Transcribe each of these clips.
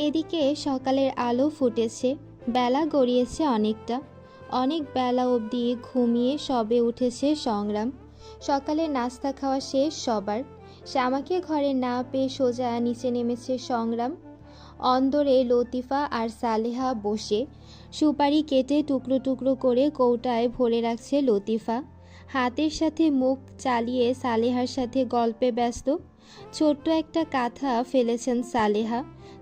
এদিকে সকালের আলো ফুটেছে, বেলা গড়িয়েছে অনেকটা। অনেক বেলা অবধি ঘুমিয়ে সবে উঠেছে সংগ্রাম। সকালে নাস্তা খাওয়া শেষ সবার। শ্যামাকে ঘরে না পেয়ে সোজা নিচে নেমেছে সংগ্রাম। অন্দরে লতিফা আর সালেহা বসে সুপারি কেটে টুকরো টুকরো করে কৌটায় ভরে রাখছে লতিফা। হাতের সাথে মুখ চালিয়ে সালেহার সাথে গল্পে ব্যস্ত। ছোট্ট একটা কাঁথা ফেলেছেন সালেহা।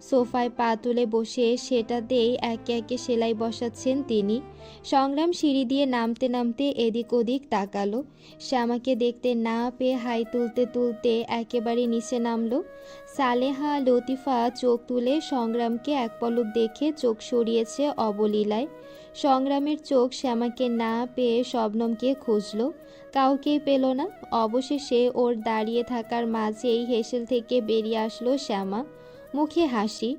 সোফায় পা তুলে বসে সেটাতেই একে একে সেলাই বসাচ্ছেন তিনি। সংগ্রাম সিঁড়ি দিয়ে নামতে নামতে এদিক ওদিক তাকালো। শ্যামাকে দেখতে না পেয়ে হাই তুলতে তুলতে একেবারে নিচে নামলো। সালেহা লতিফা চোখ তুলে সংগ্রামকে এক পলক দেখে চোখ সরিয়েছে অবলীলায়। সংগ্রামের চোখ শ্যামাকে না পেয়ে শবনমকে খুঁজল, কাউকেই পেল না। অবশেষে ওর দাঁড়িয়ে থাকার মাঝেই হেসেল থেকে বেরিয়ে আসলো শ্যামা, মুখে হাসি।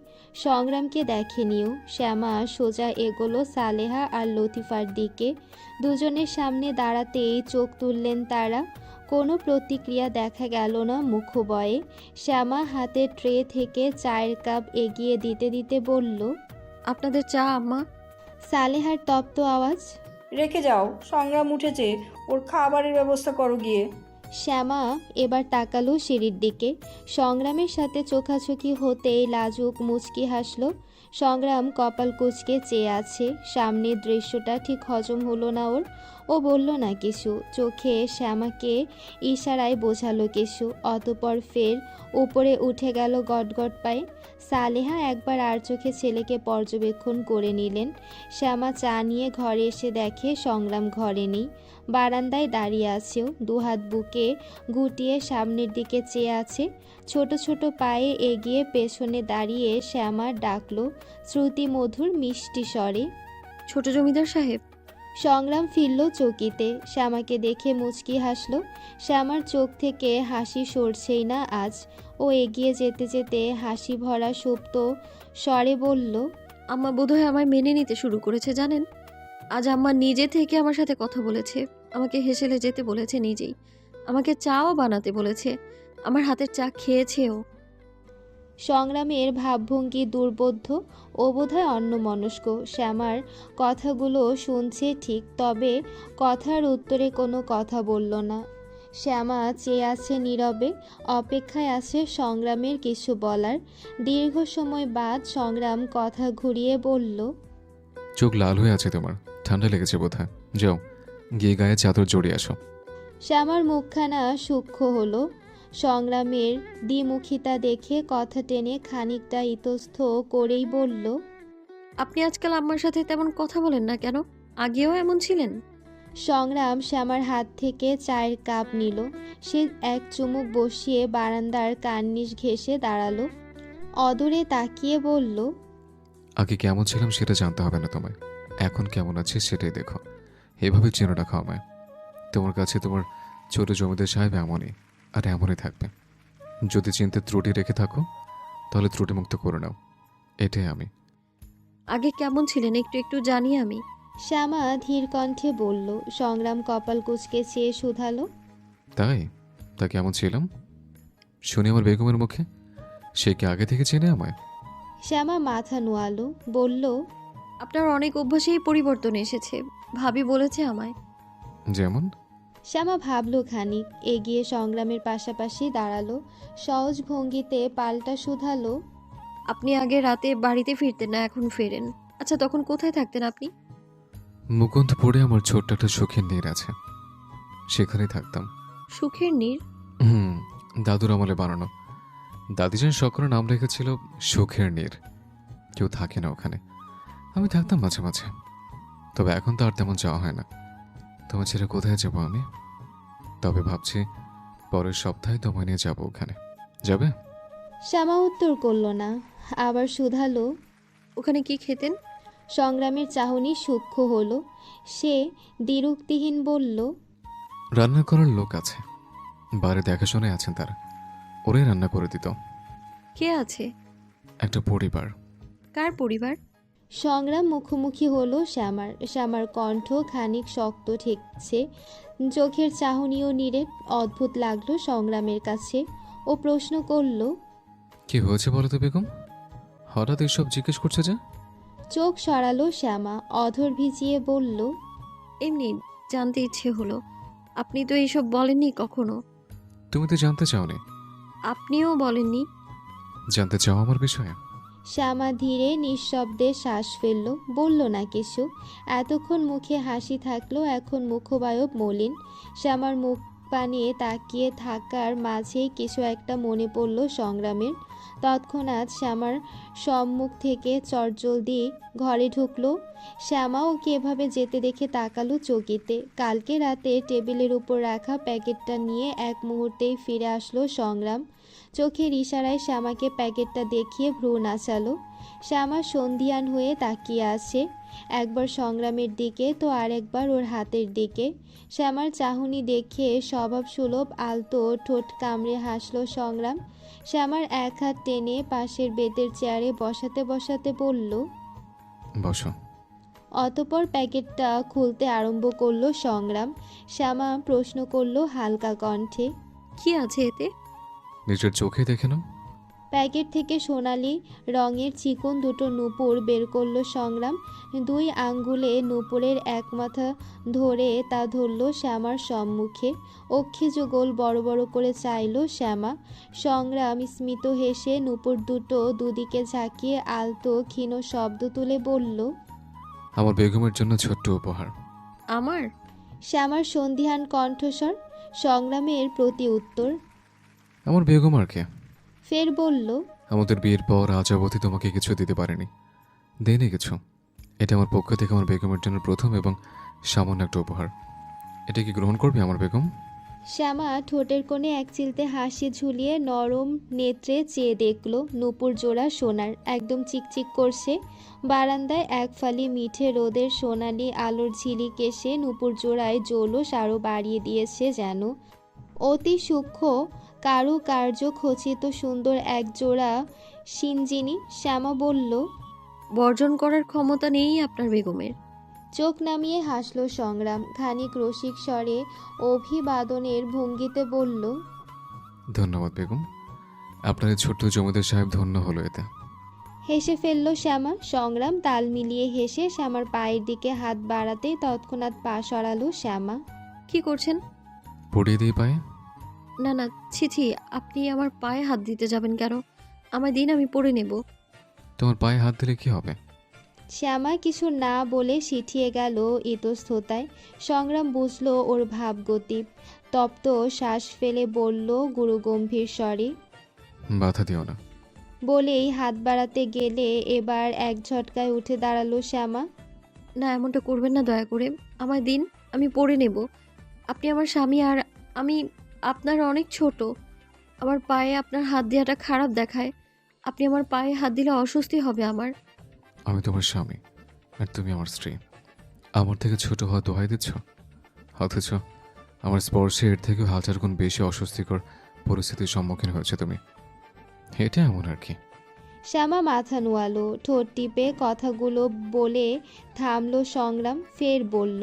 সংগ্রামকে দেখেনিও। শ্যামা সোজা এগোলো সালেহা আর লতিফার দিকে। দুজনের সামনে দাঁড়াতেই চোখ তুললেন তারা। কোনো প্রতিক্রিয়া দেখা গেল না মুখবয়ে। শ্যামা হাতের ট্রে থেকে চায়ের কাপ এগিয়ে দিতে দিতে বলল, আপনাদের চা আম্মা। সালেহার তপ্ত আওয়াজ। রেখে যাও, সংগ্রাম উঠেছে, ওর খাবারের ব্যবস্থা করো গিয়ে। শ্যামা এবার তাকালো সিঁড়ির দিকে। সংগ্রামের সাথে চোখাচোখি হতেই লাজুক মুচকি হাসল। সংগ্রাম কপাল কুঁচকে চেয়ে আছে। সামনের দৃশ্যটা ঠিক হজম হলো না ওর। ও বলল না কিছু, চোখে শ্যামাকে ইশারায় বোঝালো কিছু। অতপর ফের উপরে উঠে গেল গটগট পায়ে। সালেহা একবার আর চোখে ছেলেকে পর্যবেক্ষণ করে নিলেন। শ্যামা চা নিয়ে ঘরে এসে দেখে সংগ্রাম ঘরে নেই, বারান্দায় দাঁড়িয়ে আছেও, দুহাত বুকে গুটিয়ে সামনের দিকে চেয়ে আছে। ছোট ছোট পায়ে এগিয়ে পেছনে দাঁড়িয়ে শ্যামা ডাকলো শ্রুতিমধুর মিষ্টি স্বরে, ছোট জমিদার সাহেব। সংগ্রাম ফিরল চকিতে। শ্যামাকে দেখে মুচকি হাসল। শ্যামার চোখ থেকে হাসি সরছেই না আজ। ও এগিয়ে যেতে যেতে হাসি ভরা সুপ্ত স্বরে বলল, আম্মা বোধহয় আমায় মেনে নিতে শুরু করেছে জানেন। আজ আম্মা নিজে থেকে আমার সাথে কথা বলেছে, আমাকে হেসেলে যেতে বলেছে নিজেই, আমাকে চাও বানাতে বলেছে, আমার হাতের চা খেয়েছেও। সংগ্রামের ভাবভঙ্গি দুর্বোধ্য। ও বোধহয় অন্যমনস্ক। শ্যামার কথাগুলো শুনছে ঠিক, তবে কথার উত্তরে কোনো কথা বলল না। শ্যামা চেয়ে আছে নীরবে, অপেক্ষায় আছে সংগ্রামের কিছু বলার। দীর্ঘ সময় বাদ সংগ্রাম কথা ঘুরিয়ে বলল, চোখ লাল হয়ে আছে তোমার, ঠান্ডা লেগেছে বোধহয়। যাও গিয়ে গায়ে চাদর জড়িয়ে আসো। শ্যামার মুখখানা সূক্ষ্ম হলো। সংগ্রামের দ্বিমুখিতা দেখে কথা টেনে খানিকটা ইতস্থ করেই বলল, আপনি আজকাল আম্মার সাথে তেমন কথা বলেন না কেন? আগেও এমন ছিলেন? সংগ্রাম শ্যামার হাত থেকে চায়ের কাপ নিল। সে এক চুমুক বসিয়ে বারান্দার কার্নিশ ঘেঁষে দাঁড়ালো। অদূরে তাকিয়ে বলল, আগে কেমন ছিলাম সেটা জানতে হবে না তোমায়, এখন কেমন আছে সেটাই দেখো। এভাবে চেনো রাখো আমায়। তোমার কাছে তোমার ছোট জমিদার সাহেব এমনই, আর এমনই থাকবে। যদি চিনতে ত্রুটি রেখে থাকো তাহলে ত্রুটিমুক্ত করে নাও, এটাই আমি। আগে কেমন ছিলেন একটু একটু জানি আমি। শ্যামা ধীর কণ্ঠে বলল। সংগ্রাম কপাল কুঁচকে চেয়ে শুধালো, তাই? তা কেমন ছিলাম শুনি আমার বেগমের মুখে। সে কি আগে থেকে চেনে আমায়? শ্যামা মাথা নোয়ালো, বলল, আপনার অনেক অভ্যাসেই পরিবর্তন এসেছে, ভাবি বলেছে আমায়। যেমন? শ্যামা ভাবল খানিক, এগিয়ে সংগ্রামের পাশাপাশি দাঁড়ালো। সহজ ভঙ্গিতে পাল্টা শুধালো, আপনি আগে রাতে বাড়িতে ফিরতেন না, এখন ফেরেন। আচ্ছা তখন কোথায় থাকতেন আপনি? মুকুন্দপুরে আমার ছোট্ট একটা সুখের নীর আছে, সেখানেই থাকতাম। সুখের নীর? হুম, দাদুর আমলে বানানো। দাদিজান শখ করে নাম রেখেছিল সুখের নীর। কেউ থাকে না ওখানে, আমি থাকতাম মাঝে মাঝে। তবে এখন তো আর তেমন যাওয়া হয় না। তোমার ছেড়ে কোথায় যাবো আমি? তবে ভাবছি পরের সপ্তাহে তোমায় নিয়ে যাবো ওখানে। যাবে? শ্যামা উত্তর করল না। আবার শুধালো। ওখানে কি খেতেন? সংগ্রামের চাহনি সূক্ষ্ম হলো। সে দ্বিরুক্তিহীন বলল, রান্না করার লোক আছে, বাড়ি দেখাশোনায় আছেন তারা, ওরাই রান্না করে দিত। কে আছে? একটা পরিবার। কার পরিবার? সংগ্রাম মুখোমুখি হলো শ্যামার। শ্যামার কণ্ঠ খানিক শক্ত ঠেকছে, চোখের চাহনিও নিরেট। অদ্ভুত লাগলো সংগ্রামের কাছে। ও প্রশ্ন করল, কি হয়েছে বলো তো বেগম? হঠাৎ এসব জিজ্ঞেস করছে যে? চোখ সরালো শ্যামা, অধর ভিজিয়ে বলল, এমনি জানতে ইচ্ছে হলো। আপনি তো এইসব বলেননি কখনো। তুমি তো জানতে চাওনি। আপনিও বলেননি। জানতে চাও আমার বিষয়ে? শ্যামা ধীরে নিঃশব্দে শ্বাস ফেলল, বলল না কিছু। এতক্ষণ মুখে হাসি থাকলো, এখন মুখবায়ব মলিন। শ্যামার মুখ পানে তাকিয়ে থাকার মাঝেই কিছু একটা মনে পড়ল সংগ্রামের। তৎক্ষণাৎ শ্যামার সম্মুখ থেকে চটজলদি ঘরে ঢুকলো। শ্যামা ওকে এভাবে যেতে দেখে তাকালো চকিতে। কালকে রাতে টেবিলের উপর রাখা প্যাকেটটা নিয়ে এক মুহূর্তেই ফিরে আসলো সংগ্রাম। চোখের ইশারায় শ্যামাকে প্যাকেটটা দেখিয়ে ভ্রু নাচালো। শ্যামা সন্ধিয়ান হয়ে তাকিয়ে আছে, একবার সংগ্রামের দিকে তো আরেকবার ওর হাতের দিকে। শ্যামার চাহনি দেখে স্বভাবসুলভ আলতো ঠোঁট কামড়ে হাসলো সংগ্রাম। শ্যামার এক হাত টেনে পাশের বেতের চেয়ারে বসাতে বসাতে বলল, বসো। অতঃপর প্যাকেটটা খুলতে আরম্ভ করলো সংগ্রাম। শ্যামা প্রশ্ন করলো হালকা কণ্ঠে, কি আছে এতে? নিজের চোখে দেখে নাও। প্যাকেট থেকে সোনালি রঙের চিকন দুটো নূপুর বের করলো সংগ্রাম। দুই আঙ্গুলে নূপুরের এক মাথা ধরে তা ধরল শ্যামার সম্মুখে। অক্ষি যুগল বড় বড় করে চাইলো শ্যামা। সংগ্রাম স্মিত হেসে নূপুর দুটো দুদিকে ঝাঁকিয়ে আলতো ক্ষীণ শব্দ তুলে বলল, আমার বেগমের জন্য ছোট্ট উপহার। আমার? শ্যামার সন্ধিহান কণ্ঠস্বর। সংগ্রামের প্রতি উত্তর। আমার বেগম আর কে? ফের বলল, আমাদের বিয়ের পর আজ অবধি তোমাকে কিছু দিতে পারেনি, দেয়নি কিছু। এটা আমার পক্ষ থেকে আমার বেগমের জন্য প্রথম এবং সামান্য একটা উপহার। এটা কি গ্রহণ করবে আমার বেগম? শ্যামা ঠোঁটের কোণে এক চিলতে হাসি ঝুলিয়ে নরম নেত্রে চেয়ে দেখল। নূপুর জোড়া সোনার, একদম চিকচিক করছে। বারান্দায় এক ফালি মিঠে রোদের সোনালি আলোর ঝিলিক এসে নূপুর জোড়ায় জৌলস আরও বাড়িয়ে দিয়েছে যেন। অতি সূক্ষ্ম কারুকার্য খচিত সুন্দর এক জোড়া সিঞ্জিনি। শ্যামা বলল, বর্জন করার ক্ষমতা নেই আপনার বেগমের। চোখ নামিয়ে হাসল সংগ্রাম। খানিক রসিক স্বরে অভিবাদনের ভঙ্গিতে বলল, ধন্যবাদ বেগম, আপনার এই ছোট্ট জমিদার সাহেব ধন্য হলো এতে। হেসে ফেলল শ্যামা। সংগ্রাম তাল মিলিয়ে হেসে শ্যামার পায়ের দিকে হাত বাড়াতেই তৎক্ষণাৎ পা সরালো শ্যামা। কি করছেন? পড়িয়ে দিই পায়ে? না না, ছি ছি, আপনি আমার পায়ে হাত দিতে যাবেন কেন? আমায় দিন, আমি পরে নেব। তোমার পায়ে হাত দিলে কি হবে? শ্যামা কিছু না বলে সিঁঠিয়ে গেল ইতস্ততায়। সংগ্রাম বুঝল ওর ভাবগতি। তপ্ত শ্বাস ফেলে বলল গুরুগম্ভীর স্বরে, বাধা দিও না। বলেই হাত বাড়াতে গেলে এবার এক ঝটকায় উঠে দাঁড়ালো শ্যামা। না, এমনটা করবেন না দয়া করে। আমায় দিন, আমি পরে নেব। আপনি আমার স্বামী আর আমি আপনার অনেক ছোট। আমার পায়ে আপনার হাত দেওয়াটা খারাপ দেখায়। আপনি আমার পায়ে হাত দিলে অস্বস্তি হবে আমার। আমি তোমার স্বামী আর তুমি আমার স্ত্রী। আমার থেকে ছোট হওয়া দোহাই দিচ্ছ, অথচ আমার স্পর্শে এর থেকেও হাজার গুণ বেশি অস্বস্তিকর পরিস্থিতির সম্মুখীন হয়েছে তুমি। এটা এমন আর কি। শ্যামা মাথা নোয়ালো, ঠোঁট টিপে কথাগুলো বলে থামলো সংগ্রাম। ফের বলল,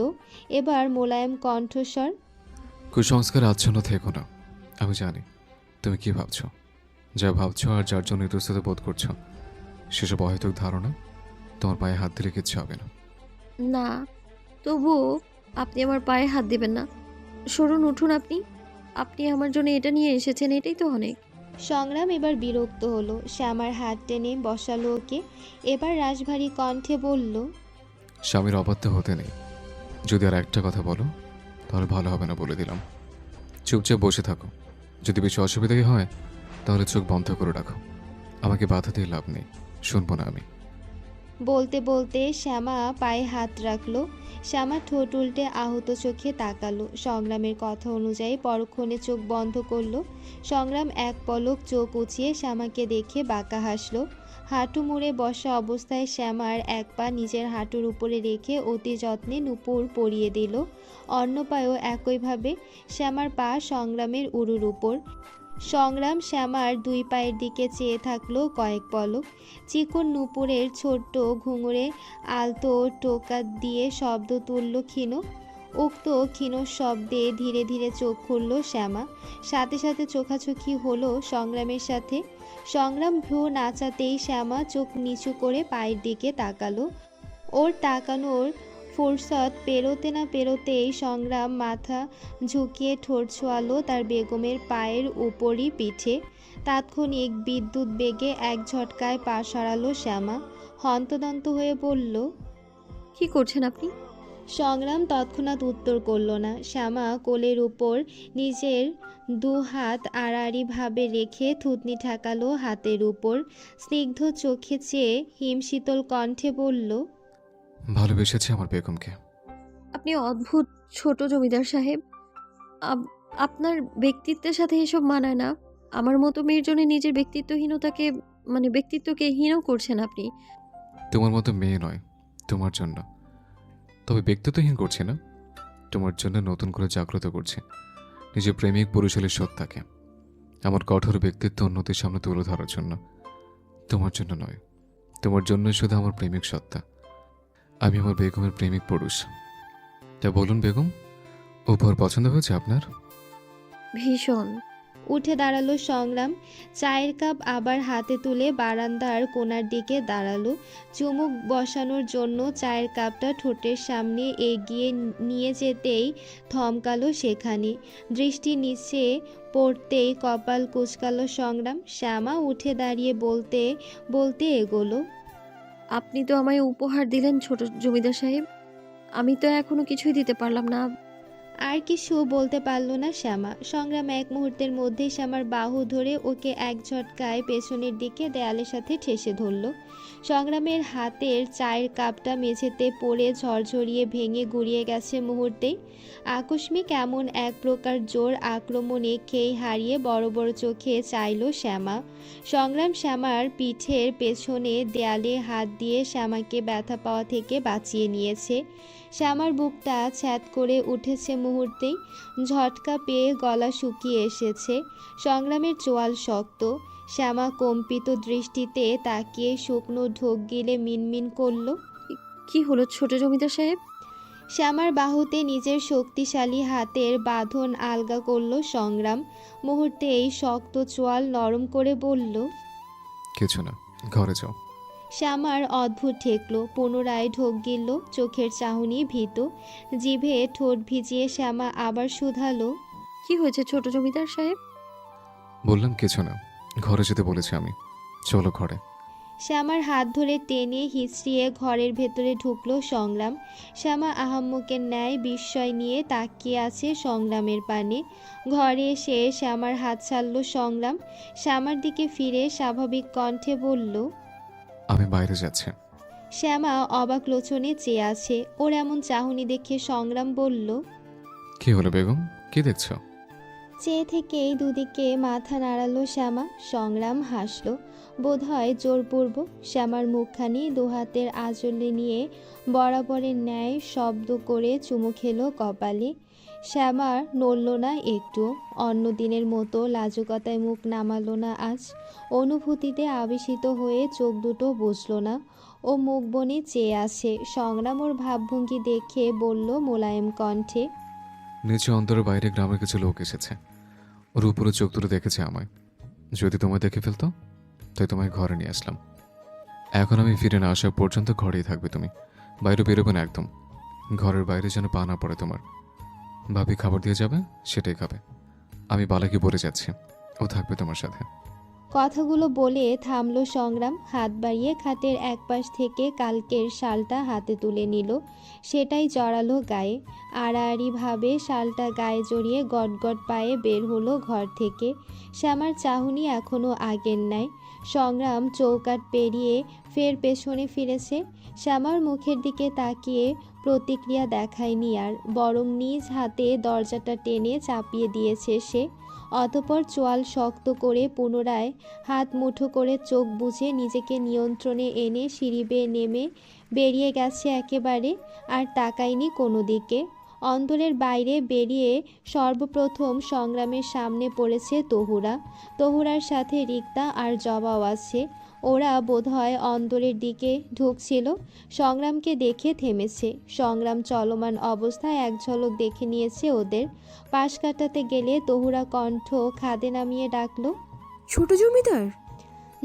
এবার মোলায়েম কণ্ঠস্বর, কুসংস্কার আচ্ছন্ন থেকো না। আমি জানি তুমি কি ভাবছো, যা ভাবছো আর যার জন্য ইতস্তত বোধ করছো সেসব অহেতুক ধারণা। তোমার পায়ে হাত দিলে কিচ্ছু হবে না। না, তবুও আপনি আমার পায়ে হাত দিবেন না। সরুন, উঠুন। আপনি আপনি আমার জন্য এটা নিয়ে এসেছেন, এটাই তো অনেক। সংগ্রাম এবার বিরক্ত হলো। শ্যামার হাত টেনে বসালো ওকে। এবার রাশভারী কণ্ঠে বলল, স্বামীর অবাধ্য হতে নেই। যদি আর একটা কথা বলো তাহলে ভালো হবে না বলে দিলাম। চুপচাপ বসে থাকো। যদি বেশি অসুবিধাই হয় তাহলে চোখ বন্ধ করে রাখো। আমাকে বাধা দিয়ে লাভ নেই, শুনবো না আমি। বলতে বলতে শ্যামা পায়ে হাত রাখলো। শ্যামা ঠোঁট উল্টে আহত চোখে তাকালো। সংগ্রামের কথা অনুযায়ী পরক্ষণে চোখ বন্ধ করলো। সংগ্রাম এক পলক চোখ উঁচিয়ে শ্যামাকে দেখে বাঁকা হাসলো। হাঁটু মুড়ে বসা অবস্থায় শ্যামার এক পা নিজের হাঁটুর উপরে রেখে অতি যত্নে নূপুর পরিয়ে দিল। অন্য পায়েও একইভাবে শ্যামার পা সংগ্রামের উরুর উপর। সংগ্রাম শ্যামার দুই পায়ের দিকে চেয়ে থাকলো কয়েক পলক। চিকন নূপুরের ছোট্ট ঘুঙুরে আলতো টোকা দিয়ে শব্দ তুলল ক্ষীণ। উক্ত ক্ষীণ শব্দে ধীরে ধীরে চোখ খুলল শ্যামা। সাথে সাথে চোখাচোখি হলো সংগ্রামের সাথে। সংগ্রাম ভ্রু নাচাতেই শ্যামা চোখ নিচু করে পায়ের দিকে তাকালো। ওর তাকানোর ফুরসত পেরোতে না পেরোতেই সংগ্রাম মাথা ঝুঁকিয়ে ঠোঁট ছোঁয়ালো তার বেগমের পায়ের উপরই পিঠে। তাৎক্ষণিক বিদ্যুৎ বেগে এক ঝটকায় পা সরালো শ্যামা। হন্তদন্ত হয়ে বলল, কি করছেন আপনি? সংগ্রাম তৎক্ষণাৎ উত্তর করল না। শ্যামা কোলের উপর নিজের দু হাত আড়াআড়িভাবে রেখে থুতনি ঠেকালো হাতের উপর। স্নিগ্ধ চোখে চেয়ে হিমশীতল কণ্ঠে বলল, ভালোবেসেছি আমার বেগমকে। আপনি অদ্ভুত ছোট জমিদার সাহেব। আপনার ব্যক্তিত্বের সাথে এসব মানায় না। আমার মতো মেয়ের জন্য নিজের ব্যক্তিত্বকে হীন করছেন আপনি। তোমার মতো মেয়ে নয়, তোমার জন্য। তবে ব্যক্তিত্বহীন করছি না, তোমার জন্য নতুন করে জাগ্রত করছি নিজের প্রেমিক পুরুষের সত্তাকে। আমার কঠোর ব্যক্তিত্ব অন্যদের সামনে তুলে ধরার জন্য, তোমার জন্য নয়। তোমার জন্য শুধু আমার প্রেমিক সত্তা। আমি আমার বেগমের প্রেমিক পুরুষ। তা বলুন বেগম, উপহার পছন্দ হয়েছে আপনার? ভীষণ। উঠে দাঁড়ালো সংগ্রাম। চায়ের কাপ আবার হাতে তুলে বারান্দার কোণার দিকে দাঁড়ালো। চুমুক বসানোর জন্য চায়ের কাপটা ঠোঁটের সামনে এগিয়ে নিয়ে যেতেই থমকালো সেখানে। দৃষ্টি নিচে পড়তেই কপাল কুঁচকালো সংগ্রাম। শ্যামা উঠে দাঁড়িয়ে বলতে বলতে এগোলো, আপনি তো আমায় উপহার দিলেন ছোট জমিদার সাহেব। আমি তো এখনো কিছুই দিতে পারলাম না। আর কিছু বলতে পারল না শ্যামা। সংগ্রাম এক মুহূর্তের মধ্যেই শ্যামার বাহু ধরে ওকে এক ঝটকায় পেছনের দিকে দেয়ালের সাথে ঠেসে ধরল। সংগ্রামের হাতের চায়ের কাপটা মেঝেতে পড়ে ঝরঝরিয়ে ভেঙে গুঁড়িয়ে গেছে মুহূর্তেই। আকস্মিক এমন এক প্রকার জোর আক্রমণে খেই হারিয়ে বড় বড় চোখে চাইল শ্যামা। সংগ্রাম শ্যামার পিঠের পেছনে দেয়ালে হাত দিয়ে শ্যামাকে ব্যথা পাওয়া থেকে বাঁচিয়ে নিয়েছে। শ্যামার বুকটা ছ্যাদ করে উঠেছে মুহূর্তেই। ঝটকা পেয়ে গলা শুকিয়ে এসেছে। সংগ্রামের চোয়াল শক্ত। শ্যামা কম্পিত দৃষ্টিতে তাকিয়ে শুকনো ঢোক গিলে মিনমিন করল, কি হলো ছোট জমিদার সাহেব? শ্যামার বাহুতে নিজের শক্তিশালী হাতের বাঁধন আলগা করল সংগ্রাম। মুহূর্তেই শক্ত চোয়াল নরম করে বলল, কিছু না, ঘরে যাও। শ্যামার অদ্ভুত ঠেকল। পুনরায় ঢোক গিলল। চোখের চাহনি ভীত। জিভে ঠোঁট ভিজিয়ে শ্যামা আবার শুধালো, কি হয়েছে ছোট জমিদার সাহেব? বললাম কিছু না, ঘরে যেতে বলেছি আমি। চলো ঘরে। শ্যামার হাত ধরে টেনে হিঁচড়িয়ে ঘরের ভেতরে ঢুকল সংগ্রাম। শ্যামা আহাম্মকের ন্যায় বিস্ময় নিয়ে তাকিয়ে আছে সংগ্রামের পানে। ঘরে এসে শ্যামার হাত ছাড়ল সংগ্রাম। শ্যামার দিকে ফিরে স্বাভাবিক কণ্ঠে বলল, আমি বাইরে যাচ্ছি। শ্যামা অবাক লোচনে চেয়ে আছে। ওর এমন চাহনি দেখে সংগ্রাম বলল, কি হলো বেগম, কি দেখছো? চেয়ে থেকেই দুদিকে মাথা নাড়ালো শ্যামা। সংগ্রাম হাসল, বোধহয় জোরপূর্বক। শ্যামার মুখখানি দুহাতের আঁচলে নিয়ে বরাবরের ন্যায় শব্দ করে চুমু খেলো কপালে। শ্যামার নড়ল না একটু। অন্য দিনের মতো লাজুকতায় মুখ নামালো না আজ। অনুভূতিতে আবেশিত হয়ে চোখ দুটো বুঝল না। ও মুখ বনে চেয়ে আছে। সংগ্রাম ওর ভাবভঙ্গি দেখে বলল মোলায়েম কণ্ঠে, নিচে অন্তরের বাইরে গ্রামের কিছু লোক এসেছে। ওর উপরে চোখ তুলে দেখেছে আমায়। যদি তোমায় দেখে ফেলতো তাই তোমায় ঘরে নিয়ে আসলাম। এখন আমি ফিরে না আসা পর্যন্ত ঘরেই থাকবে তুমি, বাইরে বেরোবে না একদম। ঘরের বাইরে যেন পা না পড়ে তোমার। ভাবি খাবার দিয়ে যাবে, সেটাই খাবে। আমি বালাকে বলে যাচ্ছি, ও থাকবে তোমার সাথে। কথাগুলো বলে থামলো সংগ্রাম। হাত বাড়িয়ে খাটের এক পাশ থেকে কালকের শালটা হাতে তুলে নিল। সেটাই জড়ালো গায়ে। আড়াআড়িভাবে শালটা গায়ে জড়িয়ে গটগট পায়ে বের হলো ঘর থেকে। শ্যামার চাহনি এখনও আগের ন্যায়। সংগ্রাম চৌকাঠ পেরিয়ে ফের পেছনে ফিরেছে। শ্যামার মুখের দিকে তাকিয়ে প্রতিক্রিয়া দেখায়নি আর, বরং নিজ হাতে দরজাটা টেনে চাপিয়ে দিয়েছে সে। অতঃপর চোয়াল শক্ত করে পুনরায় হাত মুঠো করে চোখ বুজে নিজেকে নিয়ন্ত্রণে এনে সিঁড়ি বেয়ে নেমে বেরিয়ে গেছে একেবারে। আর তাকায়নি কোনো দিকে। অন্তরের বাইরে বেরিয়ে সর্বপ্রথম সংগ্রামের সামনে পড়েছে তহুরা। তহুরার সাথে রিক্তা আর জবাও আছে। ওরা বোধহয় অন্দরের দিকে ঢুকছিল। সংগ্রামকে দেখে থেমেছে। সংগ্রাম চলমান অবস্থায় এক ঝলক দেখে নিয়েছে ওদের। পাশ কাটাতে গেলে তহুরা কণ্ঠ খাদে নামিয়ে ডাকলো, ছোট জমিদার।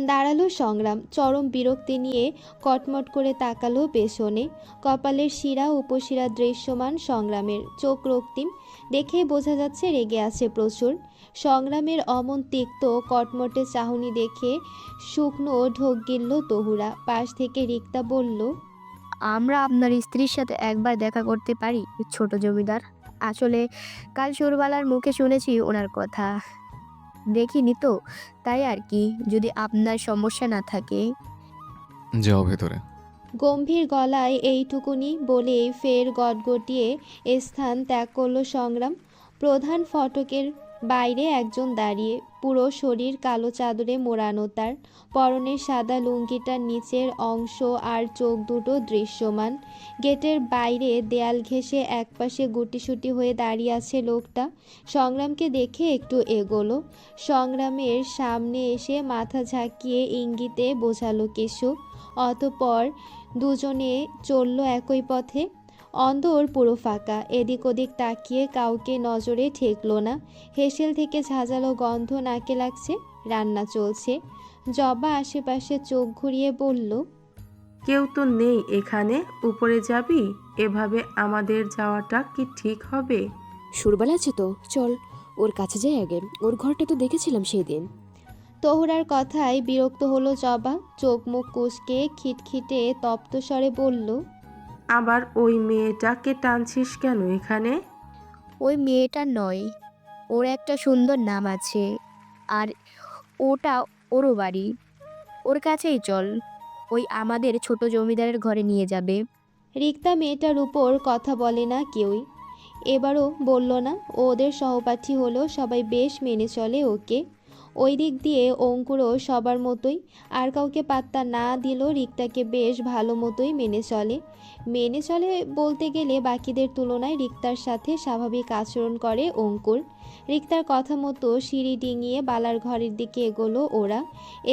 দাঁড়ালো সংগ্রাম। চরম বিরক্তি নিয়ে কটমট করে তাকালো পেছনে। কপালের শিরা উপশিরা দৃশ্যমান সংগ্রামের। চোখ রক্তিম, দেখেই বোঝা যাচ্ছে রেগে আছে প্রচুর। সংগ্রামের অমন তিক্ত কটমটে চাহনি দেখে শুকনো ঢোক গিলল তহুরা। পাশ থেকে রিক্তা বলল, আমরা আপনার স্ত্রীর সাথে একবার দেখা করতে পারি ছোট জমিদার? আসলে কাল সুরবালার মুখে শুনেছি ওনার কথা, দেখিনি তো, তাই আর কি, যদি আপনার সমস্যা না থাকে। যাও ভেতরে। গম্ভীর গলায় এইটুকুনি বলেই ফের গটগটিয়ে স্থান ত্যাগ করল সংগ্রাম। প্রধান ফটকের বাইরে একজন দাঁড়িয়ে, পুরো শরীর কালো চাদরে মোড়ানো, তার পরনের সাদা লুঙ্গিটার নিচের অংশ আর চোখ দুটো দৃশ্যমান। গেটের বাইরে দেয়াল ঘেঁষে একপাশে গুটিসুটি হয়ে দাঁড়িয়ে আছে লোকটা। সংগ্রামকে দেখে একটু এগোলো। সংগ্রামের সামনে এসে মাথা ঝাঁকিয়ে ইঙ্গিতে বোঝালো কিছু। অতঃপর দুজনে চলল একই পথে। অন্দর পুরো ফাঁকা। এদিক ওদিক তাকিয়ে কাউকে নজরে ঠেকলো না। হেসেল থেকে ঝাঁঝালো গন্ধ নাকে লাগছে। রান্না চলছে। জবা আশেপাশে চোখ ঘুরিয়ে বলল, কেউ তো নেই এখানে, উপরে যাবি? এভাবে আমাদের যাওয়াটা কি ঠিক হবে? সুরবালা আছে তো, চল ওর কাছে যাই আগে, ওর ঘরটা তো দেখেছিলাম সেদিন। তহুরার কথায় বিরক্ত হলো জবা। চোখ মুখ কুঁচকে খিটখিটে তপ্ত স্বরে বলল, আবার ওই মেয়েটাকে টানছিস কেন এখানে? ওই মেয়েটা নয়, ওর একটা সুন্দর নাম আছে, আর ওটা ওরও বাড়ি। ওর কাছেই চল, ওই আমাদের ছোট জমিদারের ঘরে নিয়ে যাবে। রিক্তা মেয়েটার উপর কথা বলে না কেউই। এবারও বলল না। ও ওদের সহপাঠী হলেও সবাই বেশ মেনে চলে ওকে। ওই দিক দিয়ে অঙ্কুরও সবার মতোই। আর কাউকে পাত্তা না দিলেও রিক্তাকে বেশ ভালো মতোই মেনে চলে বলতে গেলে বাকিদের তুলনায় রিক্তার সাথে স্বাভাবিক আচরণ করে অঙ্কুর। রিক্তার কথা মতো সিঁড়ি ডিঙিয়ে বালার ঘরের দিকে এগোলো ওরা।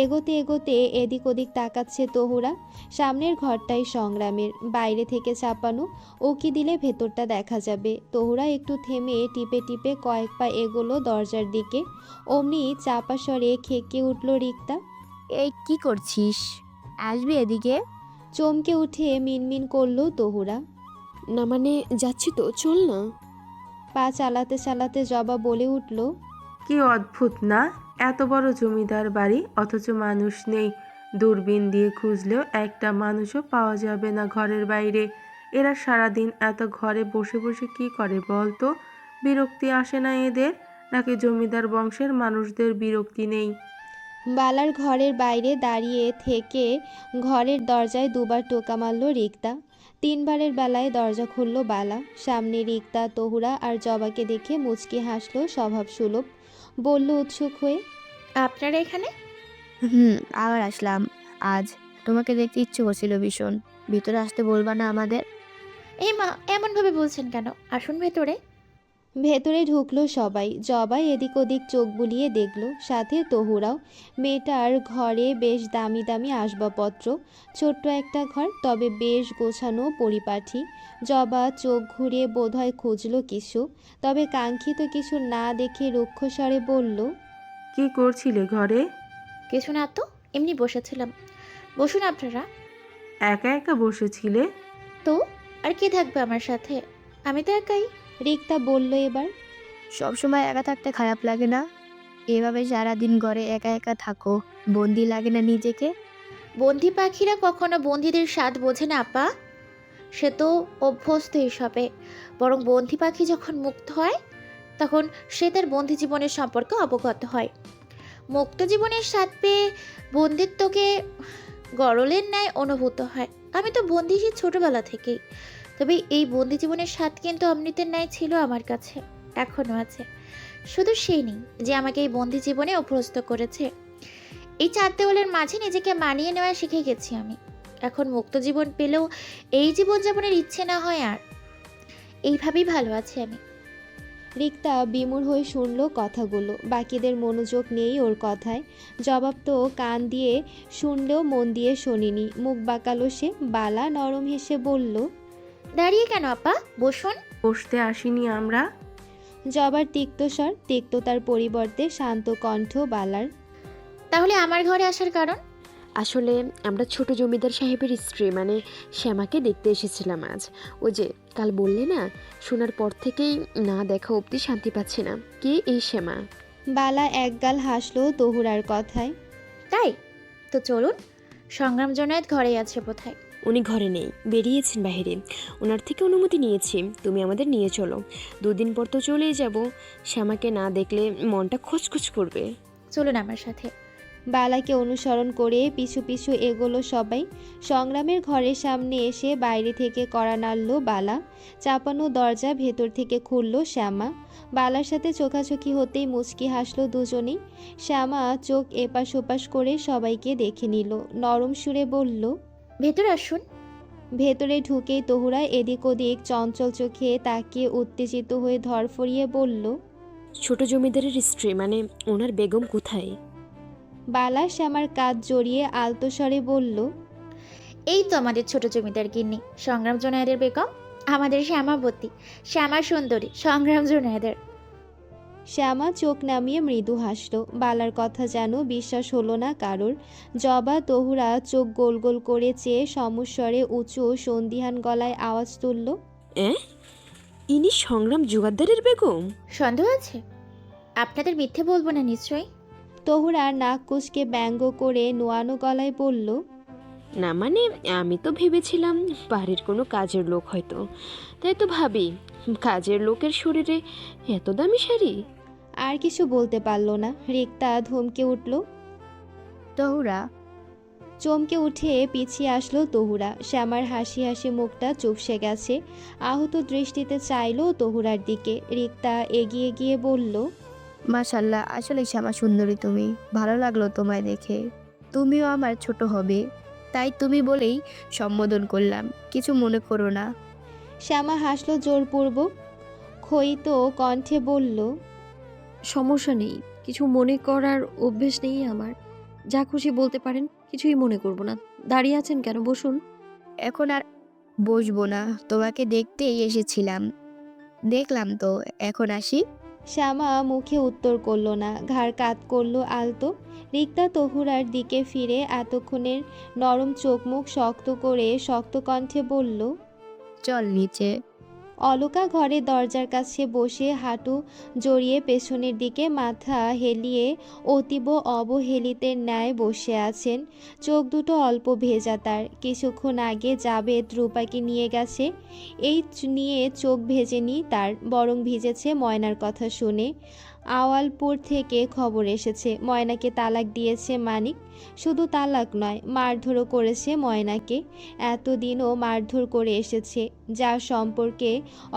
এগোতে এগোতে এদিক ওদিক তাকাচ্ছে তহুরা। সামনের ঘরটাই সংগ্রামের, বাইরে থেকে চাপানো। উকি দিলে ভেতরটা দেখা যাবে। তহুরা একটু থেমে টিপে টিপে কয়েক পা এগোলো দরজার দিকে। অমনি চাপা স্বরে খেকে উঠল রিক্তা, এই কি করছিস? আসবি এদিকে? চমকে উঠে মিনমিন করলো তহুরা। না মানে যাচ্ছি তো, চল না। পা চালাতে চালাতে জবা বলে উঠল, কি অদ্ভুত না, এত বড় জমিদার বাড়ি অথচ মানুষ নেই। দূরবীন দিয়ে খুঁজলেও একটা মানুষও পাওয়া যাবে না ঘরের বাইরে। এরা সারাদিন এত ঘরে বসে বসে কি করে বলতো? বিরক্তি আসে না এদের? নাকি জমিদার বংশের মানুষদের বিরক্তি নেই? বালার ঘরের বাইরে দাঁড়িয়ে থেকে ঘরের দরজায় দুবার টোকা মারল রিক্তা। তিনবারের বেলায় দরজা খুলল বালা। সামনে রিক্তা, তহুরা আর জবাকে দেখে মুচকি হাসলো স্বভাবসুলভ। বলল উৎসুক হয়ে, আপনারা এখানে? আবার আসলাম আজ। তোমাকে দেখতে ইচ্ছে করছিল ভীষণ। ভিতরে আসতে বলবা না আমাদের? এই মা, এমনভাবে বলছেন কেন? আসুন ভেতরে। ভেতরে ঢুকলো সবাই। জবাই এদিক ওদিক চোখ বুলিয়ে দেখলো, সাথে তহুরাও। মেয়েটার ঘরে বেশ দামি দামি আসবাবপত্র। ছোট্ট একটা ঘর, তবে বেশ গোছানো পরিপাটি। জবা চোখ ঘুরিয়ে বোধহয় খুঁজলো কিছু, তবে কাঙ্ক্ষিত কিছু না দেখে রুক্ষ স্বরে বলল, কি করছিলে ঘরে? কিছু না তো, এমনি বসেছিলাম। বসুন আপনারা। একা একা বসেছিলে? তো আর কে থাকবে আমার সাথে? আমি তো একাই। রিক্তা বলল এবার। সবসময় একা থাকতে খারাপ লাগে না? এভাবে সারাদিন ঘরে একা একা থাকো, বন্দি লাগে না নিজেকে? বন্দি পাখিরা কখনো বন্দিদের স্বাদ বোঝে না আপা। সে তো অভ্যস্ত এসবে। বরং বন্দি পাখি যখন মুক্ত হয় তখন সে তার বন্দি জীবনের সম্পর্কে অবগত হয়। মুক্ত জীবনের স্বাদ পেয়ে বন্দিত্বকে গরলের ন্যায় অনুভূত হয়। আমি তো বন্দি সেই ছোটবেলা থেকেই। তবে এই বন্দি জীবনের স্বাদ কিন্তু অমৃতের ন্যায় ছিল আমার কাছে, এখনও আছে। শুধু সেই নেই যে আমাকে এই বন্দি জীবনে অভ্যস্ত করেছে। এই চার দেওয়ালের মাঝে নিজেকে মানিয়ে নেওয়া শিখে গেছি আমি। এখন মুক্ত জীবন পেলেও এই জীবনযাপনের ইচ্ছে না হয় আর। এইভাবেই ভালো আছি আমি। রিক্তা বিমূঢ় হয়ে শুনল কথাগুলো, বাকিদের মনোযোগ নেই ওর কথায়। জবাব তো কান দিয়ে শুনলেও মন দিয়ে শোনেনি। মুখ বাঁকালো সে। বালা নরম হেসে বলল, দাঁড়িয়ে কেন আপা, বসুন। বসতে আসিনি আমরা। জবার তিক্তস্বর, তিক্ততার পরিবর্তে শান্ত কণ্ঠ বালার। তাহলে আমার ঘরে আসার কারণ? আসলে আমরা ছোট জমিদার সাহেবের স্ত্রী মানে শ্যামাকে দেখতে এসেছিলাম আজ। ওই যে কাল বললে না, শোনার পর থেকেই না দেখা অবধি শান্তি পাচ্ছি না। কে এই শ্যামা? বালা একগাল হাসলো তহুরার কথায়। তাই তো চলুন, সংগ্রাম জনায়েত ঘরেই আছে বোধহয়। উনি ঘরে নেই, বেরিয়েছেন বাইরে। ওনার থেকে অনুমতি নিয়েছি, তুমি আমাদের নিয়ে চলো। 2 দিন পর তো চলেই যাব। শ্যামাকে না দেখলে মনটা খচখচ করবে। চলুন আমার সাথে। বালাকে অনুসরণ করে পিছু পিছু এগোলো সবাই। সংগ্রামের ঘরের সামনে এসে বাইরে থেকে কড়া নাড়ল বালা। চাপানো দরজা ভেতর থেকে খুলল শ্যামা। বালার সাথে চোখাচোখি হতেই মুচকি হাসলো দুজনেই। শ্যামা চোখ এপাশ ওপাশ করে সবাইকে দেখে নিল, নরম সুরে বলল, ভেতরে আসুন। ভেতরে ঢুকেই তহুরা এদিক ওদিক চঞ্চল চোখে তাকিয়ে উত্তেজিত হয়ে ধরফরিয়ে বলল, ছোট জমিদারের স্ত্রী মানে ওনার বেগম কোথায়? বালা শ্যামার কাঁধ জড়িয়ে আলতো স্বরে বলল, এই তো আমাদের ছোট জমিদার গিন্নি, সংগ্রাম জনায়েদের বেগম, আমাদের শ্যামাবতী, শ্যামা সুন্দরী সংগ্রাম জনায়েদের। শ্যামা চোখ নামিয়ে মৃদু হাসল। বালার কথা যেন বিশ্বাস হলো না কারোর। জবা তহুরা চোখ গোল গোল করে চেয়ে সমস্বরে উঁচু সন্দিহান গলায় আওয়াজ তুলল, ইনি সংগ্রাম জোগাড়দারের বেগম? সন্দেহ আছে? আপনাদের মিথ্যে বলবো না নিশ্চয়ই। তহুরা নাক কুঁচকে ব্যঙ্গ করে নোয়ানো গলায় বলল, না মানে আমি তো ভেবেছিলাম বাড়ির কোনো কাজের লোক হয়তো। তাই তো ভাবি, কাজের লোকের শরীরে এত দামি শাড়ি। আর কিছু বলতে পারল না। রিক্তা ধমকে উঠল। তহুরা, চমকে উঠে পিছিয়ে আসলো তহুরা। শ্যামার হাসি হাসি মুখটা চুপসে গেছে। আহত দৃষ্টিতে চাইলো তহুরার দিকে। রিক্তা এগিয়ে গিয়ে বলল, মাশাল্লাহ, আসলে শ্যামা সুন্দরী তুমি। ভালো লাগলো তোমায় দেখে। তুমিও আমার ছোট হবে, তাই তুমি বলেই সম্বোধন করলাম, কিছু মনে করো না। শ্যামা হাসলো জোরপূর্বক, ক্ষয়িত কণ্ঠে বলল, সমস্যা নেই, কিছু মনে করার অভ্যেস নেই আমার। যা খুশি বলতে পারেন, কিছুই মনে করব না। দাঁড়িয়ে আছেন কেন, বসুন। এখন আর বসবো না, তোমাকে দেখতেই এসেছিলাম। দেখলাম তো, এখন আসি। শ্যামা মুখে উত্তর করল না, ঘাড় কাত করলো আলতো। রিক্তা তহুরার দিকে ফিরে এতক্ষণের নরম চোখ মুখ শক্ত করে শক্ত কণ্ঠে বলল, চল নিচে। অলকা ঘরে দরজার কাছে বসে হাঁটু জড়িয়ে পেছনের দিকে মাথা হেলিয়ে অতীব অবহেলিতের ন্যায় বসে আছেন। চোখ দুটো অল্প ভেজা তার। কিছুক্ষণ আগে জাবেদ রূপাকে নিয়ে গেছে, নিয়ে চোখ ভেজেনি তার, বরং ভিজেছে ময়নার কথা শুনে। আওয়ালপুর থেকে খবর এসেছে ময়নাকে তালাক দিয়েছে মানিক। শুধু তালাক নয়, মারধরও করেছে ময়নাকে। এতদিনও মারধর করে এসেছে, যার সম্পর্কে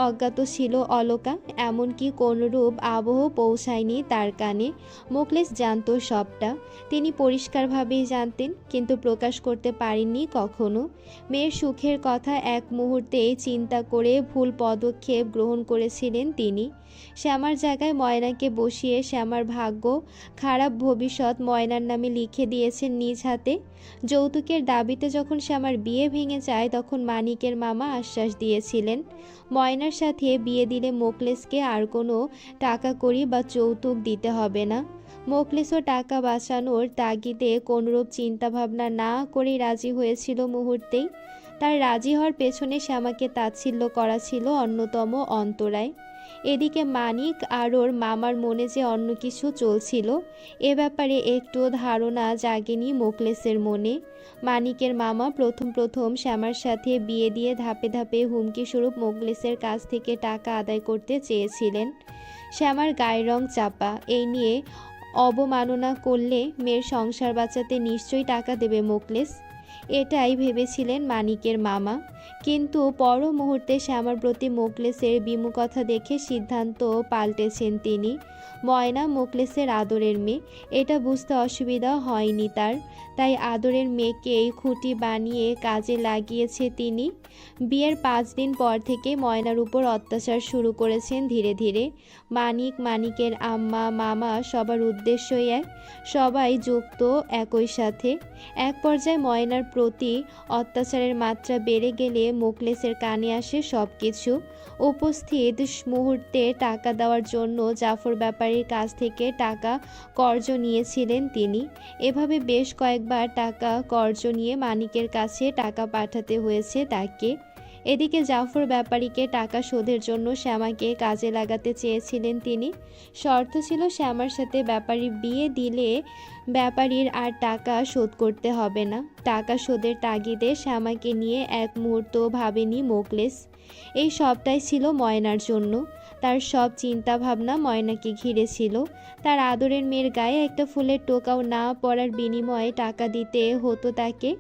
অজ্ঞাত ছিল অলকা। এমনকি কোনরূপ আবহ পৌঁছায়নি তার কানে। মোখলেস জানত সবটা। তিনি পরিষ্কারভাবেই জানতেন, কিন্তু প্রকাশ করতে পারেননি কখনো। মেয়ের সুখের কথা এক মুহূর্তেই চিন্তা করে ভুল পদক্ষেপ গ্রহণ করেছিলেন তিনি। শ্যামার জায়গায় ময়নাকে বসিয়ে শ্যামার ভাগ্য খারাপ ভবিষ্যৎ ময়নার নামে লিখে দিয়েছেন নিজ হাতে। যৌতুকের দাবিতে যখন শ্যামার বিয়ে ভেঙে যায়, তখন মানিকের মামা আশ্বাস দিয়েছিলেন, ময়নার সাথে বিয়ে দিলে মোখলেসকে আর কোনো টাকা কড়ি বা যৌতুক দিতে হবে না। মোখলেসও টাকা বাঁচানোর তাগিদে কোনরূপ চিন্তাভাবনা না করেই রাজি হয়েছিল মুহূর্তেই। তার রাজি হওয়ার পেছনে শ্যামাকে তাচ্ছিল্য করা ছিল অন্যতম অন্তরায়। এদিকে মানিক আর ওর মামার মনে যে অন্য কিছু চলছিল, এ ব্যাপারে একটুও ধারণা জাগেনি মোখলেসের মনে। মানিকের মামা প্রথম প্রথম শ্যামার সাথে বিয়ে দিয়ে ধাপে ধাপে হুমকিস্বরূপ মোখলেসের কাছ থেকে টাকা আদায় করতে চেয়েছিলেন। শ্যামার গায়ের রং চাপা, এই নিয়ে অবমাননা করলে মেয়ের সংসার বাঁচাতে নিশ্চয়ই টাকা দেবে মোখলেস, এটাই ভেবেছিলেন মানিকের মামা। কিন্তু পর মুহূর্তে শ্যামার প্রতি মোখলেসের বিমুখতা দেখে সিদ্ধান্ত পাল্টেছেন তিনি। ময়না মোখলেসের আদরের মেয়ে, এটা বুঝতে অসুবিধা হয়নি তার। তাই আদরের মেয়েকেই খুঁটি বানিয়ে কাজে লাগিয়েছে তিনি। বিয়ের 5 দিন পর থেকে ময়নার উপর অত্যাচার শুরু করেছেন ধীরে ধীরে। মানিকের আম্মা মামা সবার উদ্দেশ্যই এক, সবাই যুক্ত একই সাথে। এক পর্যায়ে ময়নার প্রতি অত্যাচারের মাত্রা বেড়ে গেলে মোকলেসের কানে আসে সব কিছু। উপস্থিত মুহূর্তে টাকা দেওয়ার জন্য জাফর ব্যাপারীর কাছ থেকে টাকা কর্জ নিয়েছিলেন তিনি। এভাবে বেশ কয়েকবার টাকা কর্জ নিয়ে মানিকের কাছে টাকা পাঠাতে হয়েছে তাকে। এদিকে জাফর ব্যাপারীকে টাকা শোধের জন্য শ্যামাকে কাজে লাগাতে চেয়েছিলেন তিনি। শর্ত ছিল শ্যামার সাথে ব্যাপারীর বিয়ে দিলে ব্যাপারীর আর টাকা শোধ করতে হবে না। টাকা শোধের তাগিদে শ্যামাকে নিয়ে এক মুহূর্ত ভাবেনি মোকলেস। এই সবটাই ছিল ময়নার জন্য। তার সব চিন্তা ভাবনা ময়নাকে ঘিরে ছিল। তার আদরের মেয়ের গায়ে একটা ফুলের টোকাও না পড়ার বিনিময়ে টাকা দিতে হতো তাকে।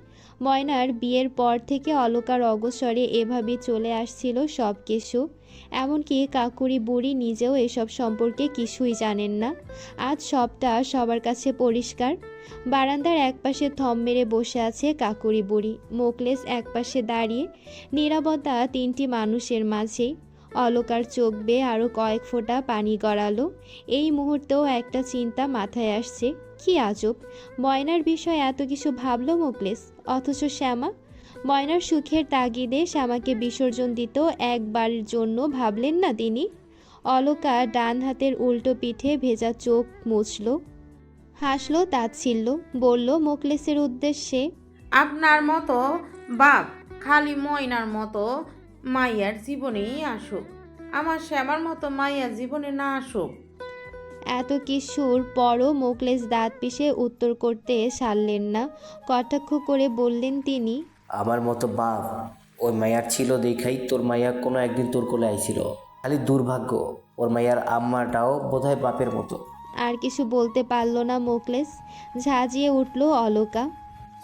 ময়নার বিয়ের পর থেকে অলকার অগোচরে এভাবেই চলে আসছিল সব কিছু। এমনকি কাকুরি বুড়ি নিজেও এসব সম্পর্কে কিছুই জানেন না। আজ সবটা সবার কাছে পরিষ্কার। বারান্দার একপাশে থম মেরে বসে আছে কাকুরি বুড়ি। মোকলেস একপাশে দাঁড়িয়ে। নীরবতা 3টি মানুষের মাঝেই। অলকার চোখ বেয়ে আরও কয়েক ফোঁটা পানি গড়ালো। এই মুহূর্তেও একটা চিন্তা মাথায় আসছে। কি আজব, ময়নার বিষয়ে এত কিছু ভাবলো মোকলেস, অথচ শ্যামা? ময়নার সুখের তাগিদে শ্যামাকে বিসর্জন দিত একবারের জন্য ভাবলেন না তিনি? অলকা ডান হাতের উল্টো পিঠে ভেজা চোখ মুছল, হাসলো তাচ্ছিল্য, বলল মোকলেসের উদ্দেশ্যে, আপনার মতো বাপ খালি ময়নার মতো মাইয়ার জীবনেই আসুক, আমার শ্যামার মতো মাইয়ার জীবনে না আসুক। এত কিছুর পরও মোকলেস দাঁত পিষে উত্তর করতে সারলেন না। কটাক্ষ করে বললেন তিনি, আমার মতো বাপ ওই মায়ার ছিল দেখাই তোর মাইয়া কোনো একদিন তোর কোলে আইছিল। খালি দুর্ভাগ্য ওর মাইয়ার আম্মাটাও বোধহয় বাপের মতো। আর কিছু বলতে পারল না মোকলেস। ঝাঁঝিয়ে উঠল অলকা।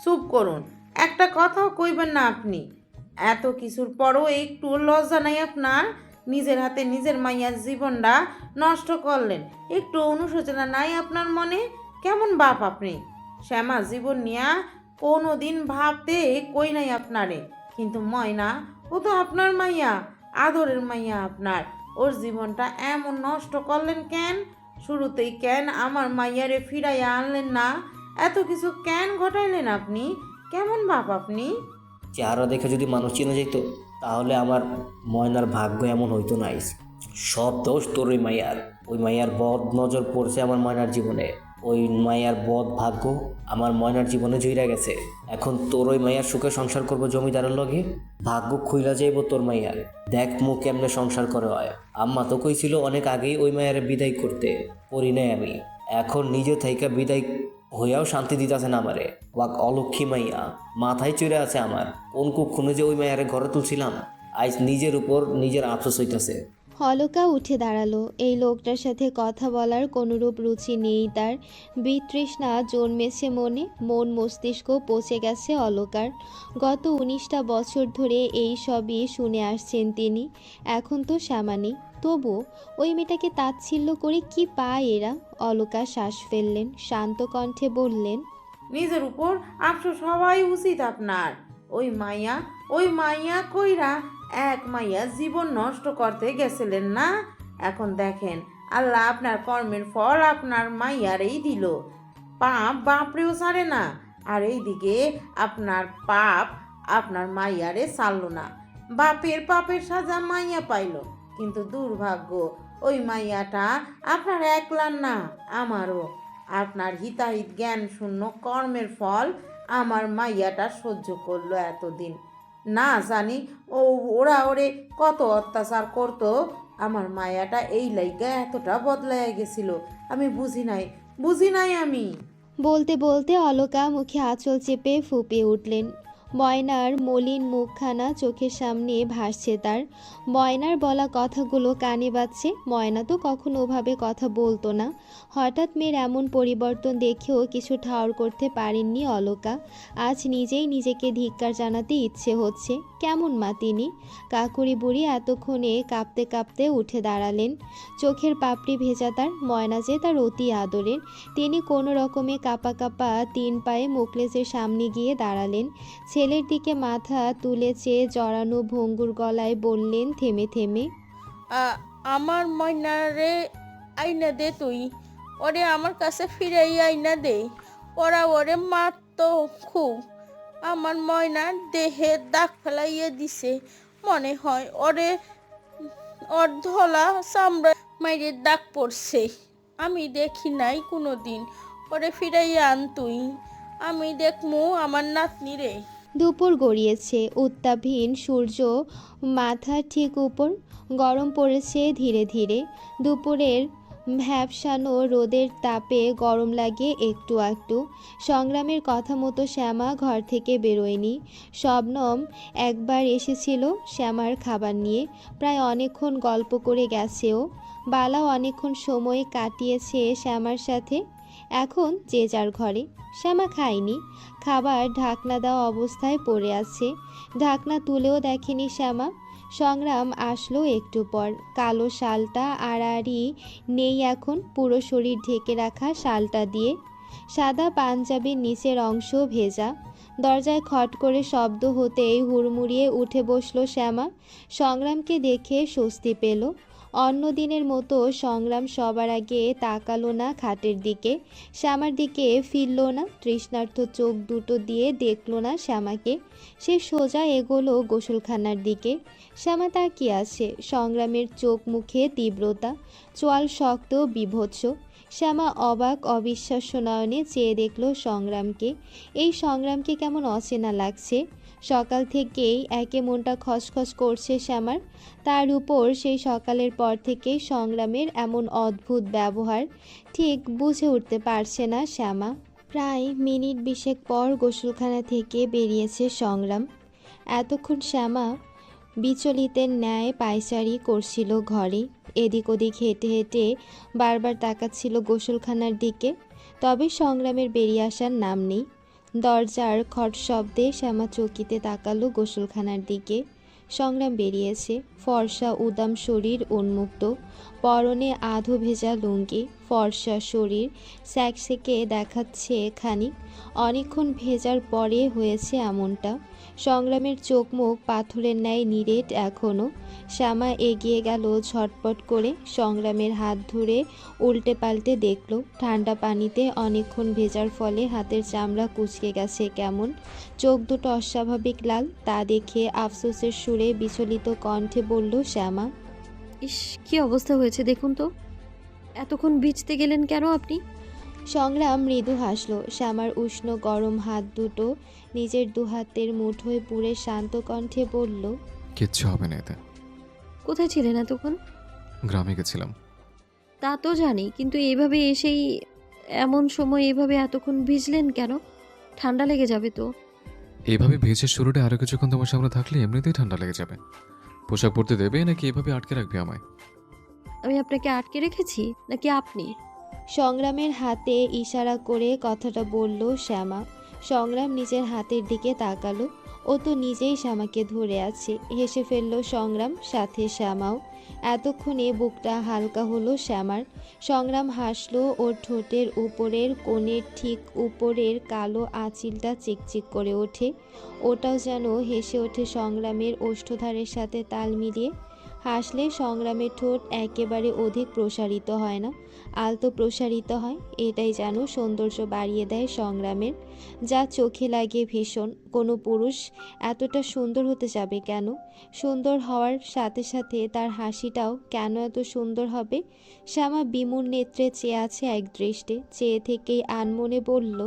চুপ করুন, একটা কথাও কইবেন না আপনি। এত কিছুর পরও একটু লজ্জা নাই আপনার? নিজের হাতে নিজের মাইয়ার জীবনটা নষ্ট করলেন, একটু অনুশোচনা নাই আপনার মনে? কেমন বাপ আপনি? শ্যামা জীবন নিয়া কোনো দিন ভাবতে কই নাই আপনারে, কিন্তু ময়না ও তো আপনার মাইয়া, আদরের মাইয়া আপনার। ওর জীবনটা এমন নষ্ট করলেন কেন? শুরুতেই কেন আমার মাইয়ারে ফিরাইয়া আনলেন না? এত কিছু কেন ঘটাইলেন আপনি? কেমন বাপ আপনি? চেহারা দেখে যদি মানুষ চিনে যেত তাহলে আমার ময়নার ভাগ্য এমন হইতো না। সব দোষ তোর ওই মাইয়ার। ওই মাইয়ার বদ নজর পড়ছে আমার ময়নার জীবনে। ওই মাইয়ার বদ ভাগ্য আমার ময়নার জীবনে জুইরা গেছে। এখন তোর ওই মাইয়ার সুখে সংসার করবো জমিদারের লগে, ভাগ্য খুইলা যাইব তোর মাইয়ার। দেখ মুখ কেমনে সংসার করে হয়। আম্মা তো কইছিল অনেক আগেই ওই মাইয়ারে বিদায় করতে, করি নাই আমি। এখন নিজে থেকে বিদায় হইয়াও শান্তি দিতেছে না আমারে। ওয়াক অলক্ষী মাইয়া মাথায় চড়ে আছে আমার। কোন কুক্ষণে যে ওই মাইয়ারে ঘরে তুলছিলাম, আজ নিজের উপর নিজের আফসোস হইতাছে। অলকা উঠে দাঁড়ালো। এই লোকটার সাথে কথা বলার কোনোরূপ রুচি নেই তার। বিতৃষ্ণা জন্মেছে মনে, মন মস্তিষ্ক পচে গেছে অলকার। গত 19টা বছর ধরে এই সবই শুনে আসছেন তিনি। এখন তো শ্যামানি, তবু ওই মেয়েটাকে তাচ্ছিল্য করে কি পায় এরা? অলকা শ্বাস ফেললেন, শান্ত কণ্ঠে বললেন, নিজের উপর আফসোস হওয়াই উচিত আপনার। ওই মাইয়া কইরা এক মাইয়া জীবন নষ্ট করতে গেছিলেন না? এখন দেখেন আল্লাহ আপনার কর্মের ফল আপনার মাইয়ারেই দিল। পাপ বাপরেও ছাড়ে না, আর এইদিকে আপনার পাপ আপনার মাইয়ারে ছাড়লো না। বাপের পাপের সাজা মাইয়া পাইল, কিন্তু দুর্ভাগ্য ওই মাইয়াটা আপনার একলার না, আমারও। আপনার হিতাহিত জ্ঞান শূন্য কর্মের ফল আমার মাইয়াটা সহ্য করলো এতদিন। না জানি ওরা ওরে কত অত্যাচার করতো। আমার মায়াটা এই লাইগা এতটা বদলাইয়া গেছিল, আমি বুঝি নাই আমি। বলতে বলতে অলকা মুখে আঁচল চেপে ফুঁপিয়ে উঠলেন। ময়নার মলিন মুখখানা চোখের সামনে ভাসছে তার। ময়নার বলা কথাগুলো কানে বাজছে। ময়না তো কখনো ওভাবে কথা বলতো না। হঠাৎ মেয়ের এমন পরিবর্তন দেখেও কিছু ঠাউর করতে পারেননি অলকা। আজ নিজেই নিজেকে ধিক্কার জানাতে ইচ্ছে হচ্ছে। কেমন মা তিনি? কাকুরি বুড়ি এতক্ষণে কাঁপতে কাঁপতে উঠে দাঁড়ালেন। চোখের পাপড়ি ভেজা তার। ময়না যে তার অতি আদরের। তিনি কোনো রকমে কাঁপা কাঁপা 3 পায়ে মোকলেসের সামনে গিয়ে দাঁড়ালেন। ছেলের দিকে মাথা তুলে চেয়ে জড়ানো ভঙ্গুর গলায় বললেন থেমে থেমে, আমার ময়নারে আইনা দে তুই, ওরে আমার কাছে ফিরাই আইনা দে, ওরা ওরে মারতো খুব, আমার ময়নার দেহে দাগ ফেলাইয়ে দিছে, মনে হয় ওরে ওর ধলা চামড়া মাইরে দাগ পড়ছে, আমি দেখি নাই কোনো দিন, ওরে ফিরাইয়া আন তুই, আমি দেখমু আমার নাতনি রে। দুপুর গড়িয়েছে। উত্তাপহীন সূর্য মাথার ঠিক উপর। গরম পড়েছে ধীরে ধীরে। দুপুরের ভ্যাপসানো রোদের তাপে গরম লাগে একটু একটু। সংগ্রামের কথা মতো শ্যামা ঘর থেকে বেরোয়নি। শবনম একবার এসেছিল শ্যামার খাবার নিয়ে। প্রায় অনেকক্ষণ গল্প করে গেছেও। বালাও অনেকক্ষণ সময় কাটিয়েছে শ্যামার সাথে। এখন যে যার ঘরে। শ্যামা খায়নি। খাবার ঢাকনা দেওয়া অবস্থায় পড়ে আছে। ঢাকনা তুলেও দেখেনি শ্যামা। সংগ্রাম আসলো একটু পর। কালো শালটা আড়াআড়ি নেই এখন, পুরো শরীর ঢেকে রাখা শালটা দিয়ে। সাদা পাঞ্জাবির নিচের অংশ ভেজা। দরজায় খট করে শব্দ হতেই হুড়মুড়িয়ে উঠে বসলো শ্যামা। সংগ্রামকে দেখে স্বস্তি পেল। অন্য দিনের মতো সংগ্রাম সবার আগে তাকালো না খাটের দিকে, শ্যামার দিকে ফিরল না, তৃষ্ণার্ত চোখ দুটো দিয়ে দেখলো না শ্যামাকে। সে সোজা এগোলো গোসলখানার দিকে। শ্যামা তাকিয়ে আছে। সংগ্রামের চোখ মুখে তীব্রতা, চোয়াল শক্ত বিভৎস। শ্যামা অবাক অবিশ্বাস্য নয়নে চেয়ে দেখল সংগ্রামকে। এই সংগ্রামকে কেমন অচেনা লাগছে। সকাল থেকেই একে মনটা খসখস করছে শ্যামার। তার উপর সেই সকালের পর থেকেই সংগ্রামের এমন অদ্ভুত ব্যবহার। ঠিক বুঝে উঠতে পারছে না শ্যামা। প্রায় মিনিট 20 পর গোসলখানা থেকে বেরিয়েছে সংগ্রাম। এতক্ষণ শ্যামা বিচলিতের ন্যায় পায়চারি করছিল ঘরে। এদিক ওদিক হেঁটে হেঁটে বারবার তাকাচ্ছিল গোসলখানার দিকে। তবে সংগ্রামের বেরিয়ে আসার নাম নেই। দরজার খট শব্দে শ্যামা চকিতে তাকালো গোসলখানার দিকে। সংগ্রাম বেরিয়েছে। ফর্সা উদাম শরীর উন্মুক্ত, পরনে আধো ভেজা লুঙ্গি। ফর্সা শরীর স্যাকসেকে দেখাচ্ছে খানিক। অনেকক্ষণ ভেজার পরে হয়েছে এমনটা। সংগ্রামের চোখ মুখ পাথরের ন্যায় নিরেট এখনও। শ্যামা এগিয়ে গেল ঝটপট করে। সংগ্রামের হাত ধরে উল্টে পাল্টে দেখল। ঠান্ডা পানিতে অনেকক্ষণ ভেজার ফলে হাতের চামড়া কুঁচকে গেছে কেমন। চোখ দুটো অস্বাভাবিক লাল। তা দেখে আফসোসের সুরে বিচলিত কণ্ঠে বলল শ্যামা, ইস, কি অবস্থা হয়েছে দেখুন তো, এতক্ষণ ভিজতে গেলেন কেন আপনি? সংগ্রাম মৃদু হাসল। শ্যামার উষ্ণ গরম হাত দুটো নিজের দুহাতের মুঠোয় পুরে শান্ত কণ্ঠে বলল, কিচ্ছু হবে না এতে। কোথায় ছিলেন এতক্ষণ? গ্রামে গেছিলাম। তা তো জানি, কিন্তু এইভাবে এসেই এমন সময় এভাবে এতক্ষণ ভিজলেন কেন? ঠান্ডা লেগে যাবে তো। এইভাবে ভেজে শুরুটা আরও কিছুক্ষণ তোমার সামনে থাকলে এমনিতেই ঠান্ডা লেগে যাবে। পোশাক পরতে দেবে নাকি এভাবে আটকে রাখবে আমায়? আমি আপনাকে আটকে রেখেছি নাকি আপনি? সংগ্রামের হাতে ইশারা করে কথাটা বলল শ্যামা। সংগ্রাম নিজের হাতের দিকে তাকালো। ও তো নিজেই শ্যামাকে ধরে আছে। হেসে ফেলল সংগ্রাম, সাথে শ্যামাও। এতক্ষণে বুকটা হালকা হলো শ্যামার। সংগ্রাম হাসলো। ওর ঠোঁটের উপরের কোণের ঠিক উপরের কালো আঁচিলটা চিকচিক করে ওঠে। ওটাও যেন হেসে ওঠে সংগ্রামের ওষ্ঠধারের সাথে তাল মিলিয়ে। হাসলে সংগ্রামের ঠোঁট একেবারে অধিক প্রসারিত হয় না, আলতো প্রসারিত হয়। এটাই যেন সৌন্দর্য বাড়িয়ে দেয় সংগ্রামের, যা চোখে লাগে ভীষণ। কোনো পুরুষ এতটা সুন্দর হতে যাবে কেন? সুন্দর হওয়ার সাথে সাথে তার হাসিটাও কেন এত সুন্দর হবে? শ্যামা বিমূর নেত্রে চেয়ে আছে এক দৃষ্টে। চেয়ে থেকেই আনমনে বলল,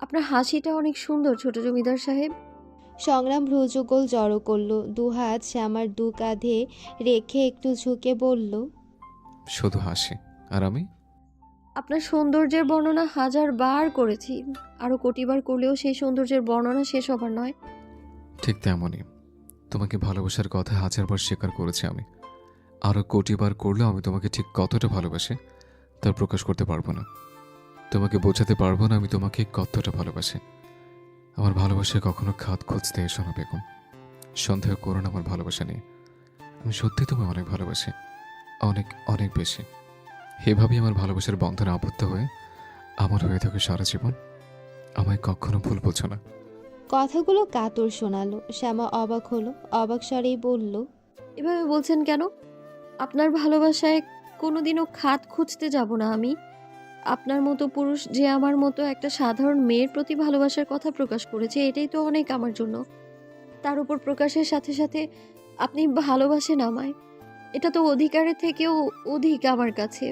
আপনার হাসিটা অনেক সুন্দর ছোট জমিদার সাহেব। সংগ্রাম ভ্রুযুগল জড়ো করল। দুহাত শ্যামার দু কাঁধে রেখে একটু ঝুঁকে বলল, শুধু হাসি। আর আমি? আপনার সৌন্দর্যের বর্ণনা 1000 বার করেছি, আরও কোটিবার করলেও সেই সৌন্দর্যের বর্ণনা শেষ হবার নয়। ঠিক তেমনই তোমাকে ভালোবাসার কথা হাজারবার স্বীকার করেছি আমি। আরও কোটিবার করলেও আমি তোমাকে ঠিক কতটা ভালোবাসি তার প্রকাশ করতে পারবো না। তোমাকে বোঝাতে পারবো না আমি তোমাকে কতটা ভালোবাসি। আমার ভালোবাসায় কখনো খাত খুঁজতে এসো না বেগম। সন্দেহ করো না আমার ভালোবাসা নিয়ে। আমি সত্যি তোমায় অনেক ভালোবাসি, অনেক অনেক বেশি। এভাবেই আমার ভালোবাসার বন্ধনে আবদ্ধ হয়ে আমার হয়ে থাকে সারা জীবন। আমায় কখনো ভুল বোঝো না। কথাগুলো কাতর শোনালো। শ্যামা অবাক হলো, অবাক স্বরেই বলল, এভাবে বলছেন কেন? আপনার ভালোবাসায় কোনোদিনও খাত খুঁজতে যাব না আমি। আপনার মতো পুরুষ যে আমার মতো একটা সাধারণ মেয়ের প্রতি ভালোবাসার কথা প্রকাশ করেছে, এটাই তো অনেক আমার জন্য। তার উপর প্রকাশের সাথে সাথে আপনি ভালোবাসেন আমায়, এটা তো অধিকারের থেকেও অধিক আমার কাছে।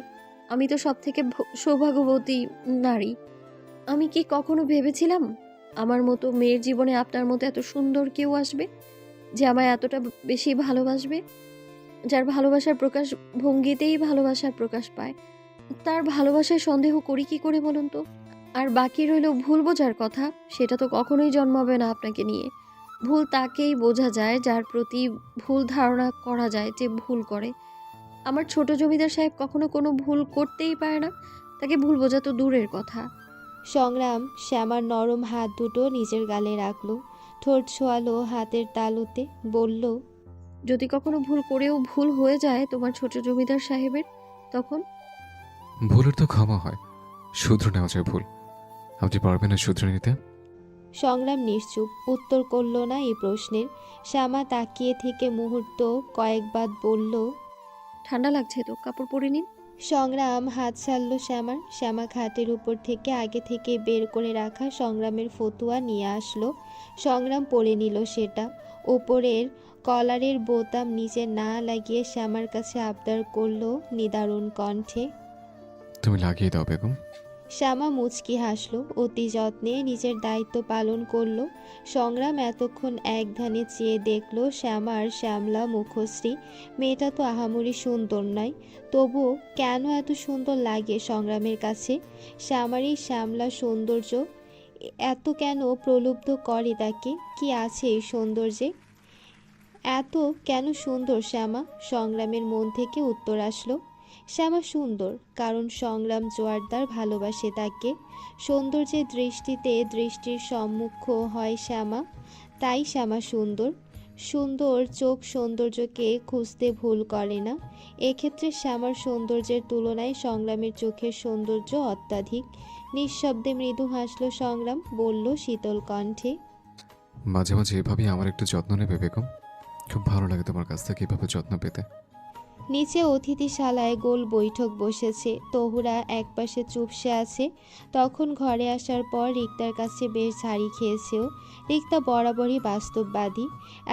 আমি তো সব থেকে সৌভাগ্যবতী নারী। আমি কি কখনো ভেবেছিলাম আমার মতো মেয়ের জীবনে আপনার মতো এত সুন্দর কেউ আসবে, যে আমায় এতটা বেশি ভালোবাসবে, যার ভালোবাসার প্রকাশ ভঙ্গিতেই ভালোবাসার প্রকাশ পায়। তার ভালোবাসায় সন্দেহ করি কি করে বলুন তো? আর বাকি রইল ভুল বোঝার কথা, সেটা তো কখনোই জন্মাবে না আপনাকে নিয়ে। ভুল তাকেই বোঝা যায় যার প্রতি ভুল ধারণা করা যায়, যে ভুল করে। আমার ছোট জমিদার সাহেব কখনো কোনো ভুল করতেই পারে না, তাকে ভুল বোঝা তো দূরের কথা। সংগ্রাম শ্যামার নরম হাত দুটো নিজের গালে রাখলো, ঠোঁট ছোয়ালো হাতের তালুতে, বলল, যদি কখনো ভুল করেও ভুল হয়ে যায় তোমার ছোট জমিদার সাহেবের, তখন? ভুলের তো ক্ষমা হয়, শুধরে নেওয়া যায় ভুল। আপনি পারবেন না শুধরে নিতে? সংগ্রাম নিশ্চুপ, উত্তর করল না এই প্রশ্নের। শ্যামা তাকিয়ে থেকে মুহূর্ত কয়েকবার বলল, ঠান্ডা লাগছে তো, কাপড় পরে নিন। সংগ্রাম হাত ছাড়ল শ্যামার। শ্যামা খাটের উপর থেকে আগে থেকে বের করে রাখা সংগ্রামের ফতুয়া নিয়ে আসলো। সংগ্রাম পরে নিল সেটা। ওপরের কলারের বোতাম নিচে না লাগিয়ে শ্যামার কাছে আবদার করলো নিদারুণ কণ্ঠে। তুমি লাগিয়ে দাও বেগম। শ্যামা মুচকি হাসলো, অতি যত্নে নিজের দায়িত্ব পালন করলো। সংগ্রাম এতক্ষণ এক ধ্যানে চেয়ে দেখলো শ্যামার শ্যামলা মুখশ্রী। মেয়েটা তো আহামরি সুন্দর নয়, তবু কেন এত সুন্দর লাগে সংগ্রামের কাছে? শ্যামার এই শ্যামলা সৌন্দর্য এত কেন প্রলুব্ধ করে তাকে? কি আছে এই সৌন্দর্যে? এত কেন সুন্দর শ্যামা? সংগ্রামের মন থেকে উত্তর আসলো, শ্যামা সুন্দর কারণ সংগ্রাম জোয়ারদার ভালোবাসে তাকে। সৌন্দর্যের দৃষ্টিতে দৃষ্টির সম্মুখ হয় শ্যামা, তাই শ্যামা সুন্দর। সুন্দর চোখ সৌন্দর্যকে খুঁজতে ভুল করে না। এক্ষেত্রে শ্যামার সৌন্দর্যের তুলনায় সংগ্রামের চোখের সৌন্দর্য অত্যাধিক। নিঃশব্দে মৃদু হাসল সংগ্রাম, বলল শীতল কণ্ঠে, মাঝে মাঝে এভাবেই আমার একটু যত্ন নেবে বেগম। খুব ভালো লাগে তোমার কাছ থেকে এভাবে যত্ন পেতে। নিচে অতিথিশালায় গোল বৈঠক বসেছে। তহুরা একপাশে চুপসে আছে। তখন ঘরে আসার পর রিক্তার কাছে বেশ ঝাড়ি খেয়েছেও। রিক্তা বরাবরই বাস্তববাদী।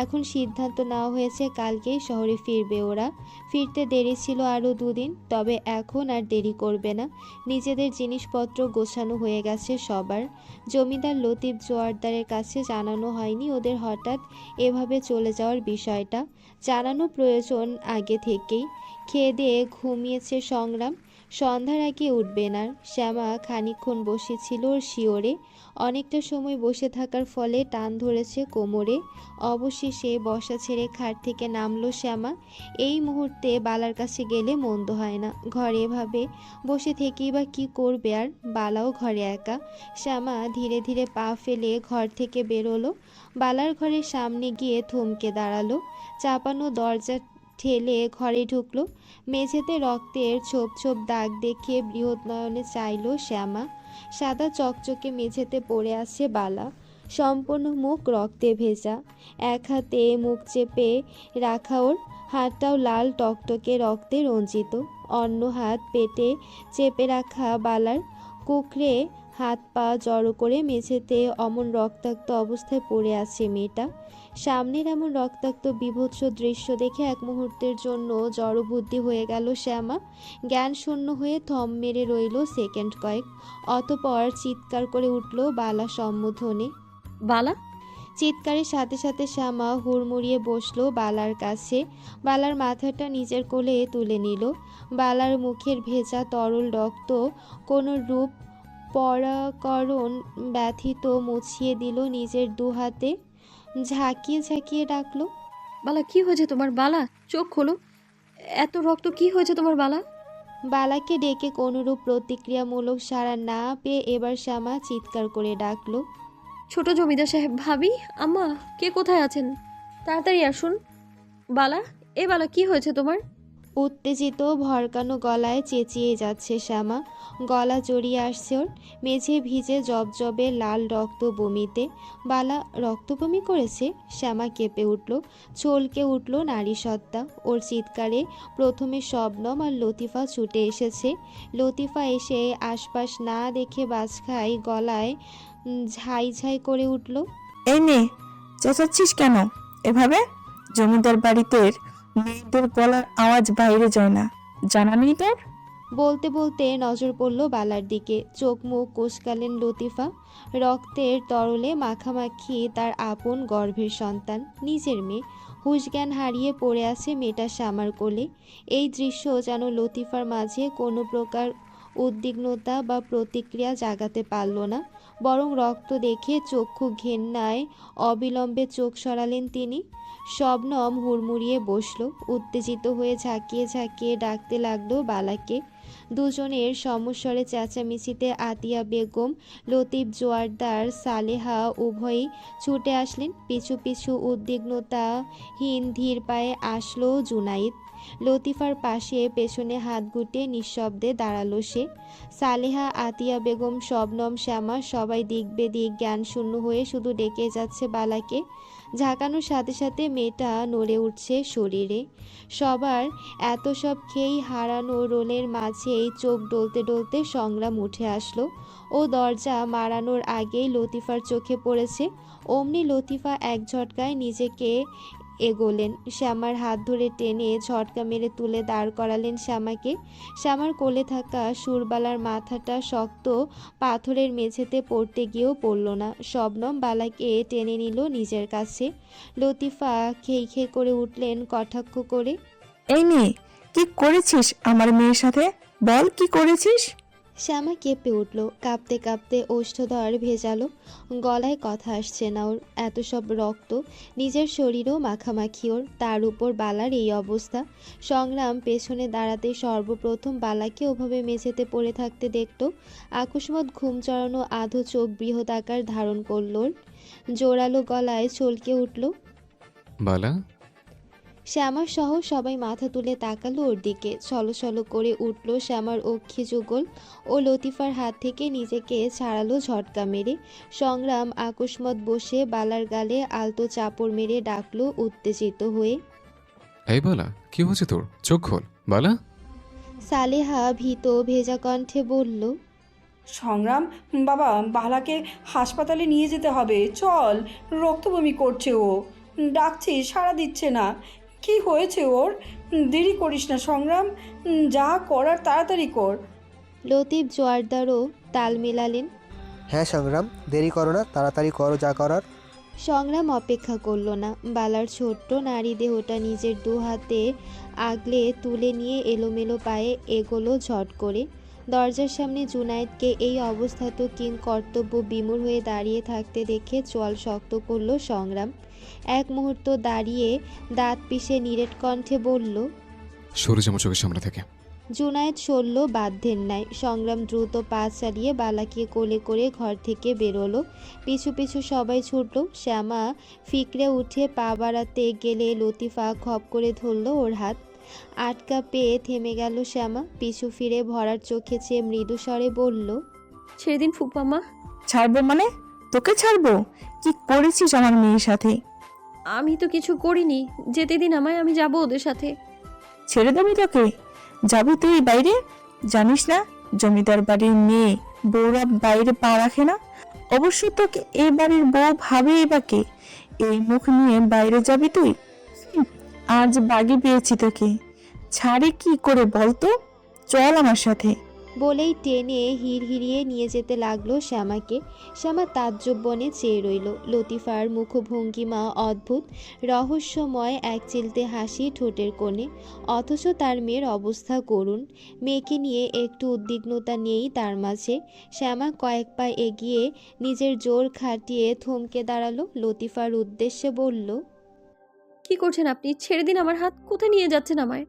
এখন সিদ্ধান্ত নেওয়া হয়েছে কালকেই শহরে ফিরবে ওরা। ফিরতে দেরি ছিল আরও 2 দিন, তবে এখন আর দেরি করবে না। নিজেদের জিনিসপত্র গোছানো হয়ে গেছে সবার। জমিদার লতিফ জোয়ারদারের কাছে জানানো হয়নি ওদের হঠাৎ এভাবে চলে যাওয়ার বিষয়টা। জানানো প্রয়োজন আগে থেকেই। খেয়ে দিয়ে ঘুমিয়েছে সংগ্রাম। সন্ধ্যার আগে উঠবে না। শ্যামা খানিকক্ষণ বসেছিল ওর শিওরে। অনেকটা সময় বসে থাকার ফলে টান ধরেছে কোমরে। অবশেষে বসা ছেড়ে খাট থেকে নামলো শ্যামা। এই মুহূর্তে বালার কাছে গেলে মন্দ হয় না। ঘরে এভাবে বসে থেকেই বা কী করবে আর? বালাও ঘরে একা। শ্যামা ধীরে ধীরে পা ফেলে ঘর থেকে বেরোলো। বালার ঘরের সামনে গিয়ে থমকে দাঁড়ালো। চাপানো দরজা ঠেলে ঘরে ঢুকলো। মেঝেতে রক্তের ছোপ ছোপ দাগ দেখে বৃহৎ নয়নে চাইল শ্যামা। সাদা চকচকে মেঝেতে পড়ে আছে বালা, সম্পূর্ণ মুখ রক্তে ভেজা। এক হাতে মুখ চেপে রাখা ওর, হাতটাও লাল টকটকে রক্তে রঞ্জিত। অন্য হাত পেটে চেপে রাখা বালার। কুকড়ে হাত পা জড়ো করে মেঝেতে অমন রক্তাক্ত অবস্থায় পড়ে আছে মেয়েটা। সামনের এমন রক্তাক্ত বিভৎস দৃশ্য দেখে এক মুহূর্তের জন্য জড়বুদ্ধি হয়ে গেল শ্যামা। জ্ঞান শূন্য হয়ে থম মেরে রইল সেকেন্ড কয়েক। অতপর চিৎকার করে উঠল বালা সম্বোধনে, বালা! চিৎকারের সাথে সাথে শ্যামা হুড়মুড়িয়ে বসলো বালার কাছে। বালার মাথাটা নিজের কোলে তুলে নিল। বালার মুখের ভেজা তরল রক্ত কোনো রূপ পরাকরণ ব্যথিত মুছিয়ে দিল নিজের 2 হাতে। ঝাঁকিয়ে ঝাঁকিয়ে ডাকলো। বালা কি হয়েছে তোমার? বালা চোখ খোলো, এত রক্ত কি হয়েছে তোমার বালা? বালাকে ডেকে কোনোরূপ প্রতিক্রিয়ামূলক সাড়া না পেয়ে এবার শ্যামা চিৎকার করে ডাকলো। ছোট জমিদার সাহেব, ভাবি, আম্মা, কে কোথায় আছেন? তাড়াতাড়ি আসুন। বালা, এ বালা কি হয়েছে তোমার? উত্তেজিত ভরকানো গলায় চেঁচিয়ে যাচ্ছে শ্যামা। গলা জড়িয়ে আসছে ওর। মেঝে ভিজে জবজবে লাল রক্ত বমিতে। বালা রক্ত বমি করেছে? শ্যামা কেঁপে উঠল, চলকে উঠল নারী সত্তা। ওর চিৎকারে প্রথমে শবনম আর লতিফা ছুটে এসেছে। লতিফা এসে আশপাশ না দেখে বাজ খায়, গলায় ঝাই ঝাই করে উঠল। এই নে, চেঁচাচ্ছিস কেন এভাবে? জমিদার বাড়িতে মেয়েদের গলার আওয়াজ বাইরে যায় না, জানা নেই তোর? বলতে বলতে নজর পড়ল বালার দিকে। চোখ মুখ কোঁচকালেন লতিফা। রক্তের তরলে মাখামাখি তার আপন গর্ভের সন্তান, নিজের মেয়ে। হুঁশজ্ঞান হারিয়ে পড়ে আছে মেয়েটা শ্যামার কোলে। এই দৃশ্য যেন লতিফার মাঝে কোনো প্রকার উদ্বিগ্নতা বা প্রতিক্রিয়া জাগাতে পারল না, বরং রক্ত দেখে চক্ষু ঘেন্নায় অবিলম্বে চোখ সরালেন তিনি। শবনম হুড়মুড়িয়ে বসল, উত্তেজিত হয়ে ঝাঁকিয়ে ঝাঁকিয়ে ডাকতে লাগলো বালাকে। দুজনের সমস্বরে চেঁচামেচিতে আতিয়া বেগম, লতিফ জোয়ারদার, সালেহা উভয়ই ছুটে আসলেন। পিছু পিছু উদ্বিগ্নতাহীন ধীর পায়ে আসলো জুনাইদ। লতিফার পাশে পেছনে হাত গুটিয়ে নিঃশব্দে দাঁড়ালো সে। সালেহা, আতিয়া বেগম, শবনম, শ্যামা সবাই দিক বেদিক জ্ঞানশূন্য হয়ে শুধু ডেকে যাচ্ছে বালাকে। ঝাঁকানোর সাথে সাথে মেয়েটা নড়ে উঠছে শরীরে। সবার এত সব খেয়েই হারানো রোলের মাঝেই চোখ ডলতে ডলতে সংগ্রাম উঠে আসলো। ও দরজা মারানোর আগেই লতিফার চোখে পড়েছে। অমনি লতিফা এক ঝটকায় নিজেকে এগোলেন, শ্যামার হাত ধরে টেনে ঝটকা মেরে তুলে দাঁড় করালেন শ্যামাকে। শ্যামার কোলে থাকা সুরবালার মাথাটা শক্ত পাথরের মেঝেতে পড়তে গিয়েও পড়ল না। শবনম বালাকে টেনে নিল নিজের কাছে। লতিফা খেই খেই করে উঠলেন কটাক্ষ করে। এই নে, কি করেছিস আমার মেয়ের সাথে? বল, কি করেছিস? শ্যামা কেঁপে উঠল, কাঁপতে কাঁপতে ওষ্ঠধর ভেজালো। গলায় কথা আসছে না ওর। এত সব রক্ত, নিজের শরীরও মাখামাখি ওর, তার উপর বালার এই অবস্থা। সংগ্রাম পেছনে দাঁড়াতে সর্বপ্রথম বালাকে ওভাবে মেঝেতে পড়ে থাকতে দেখত। আকস্মাৎ ঘুম চড়ানো আধো চোখ বৃহৎ আকার ধারণ করল ওর। জোরালো গলায় চলকে উঠল, বালা। শ্যামার সহ সবাই মাথা তুলে তাকালো ওর দিকে। ছলছল করে উঠল শ্যামার অক্ষি যুগল ও লতিফার হাত থেকে নিজেকে ছাড়ালো ঝটকা মেরে। সংগ্রাম আকস্মাৎ বসে বালার গালে আলতো চাপড় মেরে ডাকলো উত্তেজিত হয়ে, এই বালা, কি হয়েছে তোর? চোখ খোল বালা। সালেহা ভীত ভেজা কণ্ঠে বলল, সংগ্রাম বাবা, বালাকে হাসপাতালে নিয়ে যেতে হবে, চল। রক্ত বমি করছে ও, ডাকছি সাড়া দিচ্ছে না। কি হয়েছে ওর? দেরি করিস না সংগ্রাম, যা করার তাড়াতাড়ি কর। লতিফ জোয়ারদারও তাল মেলালেন। হ্যাঁ সংগ্রাম, দেরি করো না, তাড়াতাড়ি করো যা করার। সংগ্রাম অপেক্ষা করল না। বালার ছোট্ট নারী দেহটা নিজের দু হাতে আগলে তুলে নিয়ে এলোমেলো পায়ে এগোলো ঝট করে। দরজার সামনে জুনায়েদকে এই অবস্থাতেও কিং কর্তব্য বিমূঢ় হয়ে দাঁড়িয়ে থাকতে দেখে চোয়াল শক্ত করল সংগ্রাম। এক মুহূর্ত দাঁড়িয়ে দাঁত পিষে নিরেট কণ্ঠে বলল, সরে যা আমার চোখের সামনে থেকে। জুনায়েদ সরল বাধ্যের ন্যায়। সংগ্রাম দ্রুত পা চালিয়ে বালাকে কোলে করে ঘর থেকে বেরোলো। পিছু পিছু সবাই ছুটল। শ্যামা ফিকরে উঠে পা বাড়াতে গেলে লতিফা খপ করে ধরল ওর হাত। আটকা পেয়ে থেমে গেল শ্যামা। পিছু ফিরে ভরার চোখে চেয়ে মৃদু স্বরে বলল, ছেড়ে দিন ফুপাম্মা। ছাড়বো মানে? তোকে ছাড়বো? কি করেছিস আমার মেয়ের সাথে? আমি তো কিছু করিনি, যেতে দিন আমায়, আমি যাব ওদের সাথে। ছেড়ে দেবি তোকে? যাবি তুই বাইরে? জানিস না জমিদার বাড়ির মেয়ে বউরা বাইরে পা রাখে না? অবশ্য তোকে এই বাড়ির বউ ভাবেই বা কে? এই মুখ নিয়ে বাইরে যাবি তুই? আজ বাগে পেয়েছি তোকে, ছাড়ে কি করে বলতো? চল আমার সাথে। বলেই টেনে হিড়হিড়িয়ে নিয়ে যেতে লাগলো শ্যামাকে। শ্যামা তাজ্জব বনে চেয়ে রইল। লতিফার মুখভঙ্গিমা অদ্ভুত, রহস্যময়, এক চিলতে হাসি ঠোঁটের কোণে, অথচ তার মেয়ের অবস্থা করুণ। মেয়েকে নিয়ে একটু উদ্বিগ্নতা নেই তার মাঝে। শ্যামা কয়েক পা এগিয়ে নিজের জোর খাটিয়ে থমকে দাঁড়ালো, লতিফার উদ্দেশ্যে বলল, কি করছেন আপনি? ছেড়ে দিন আমার হাত। কোথায় নিয়ে যাচ্ছেন আমায়?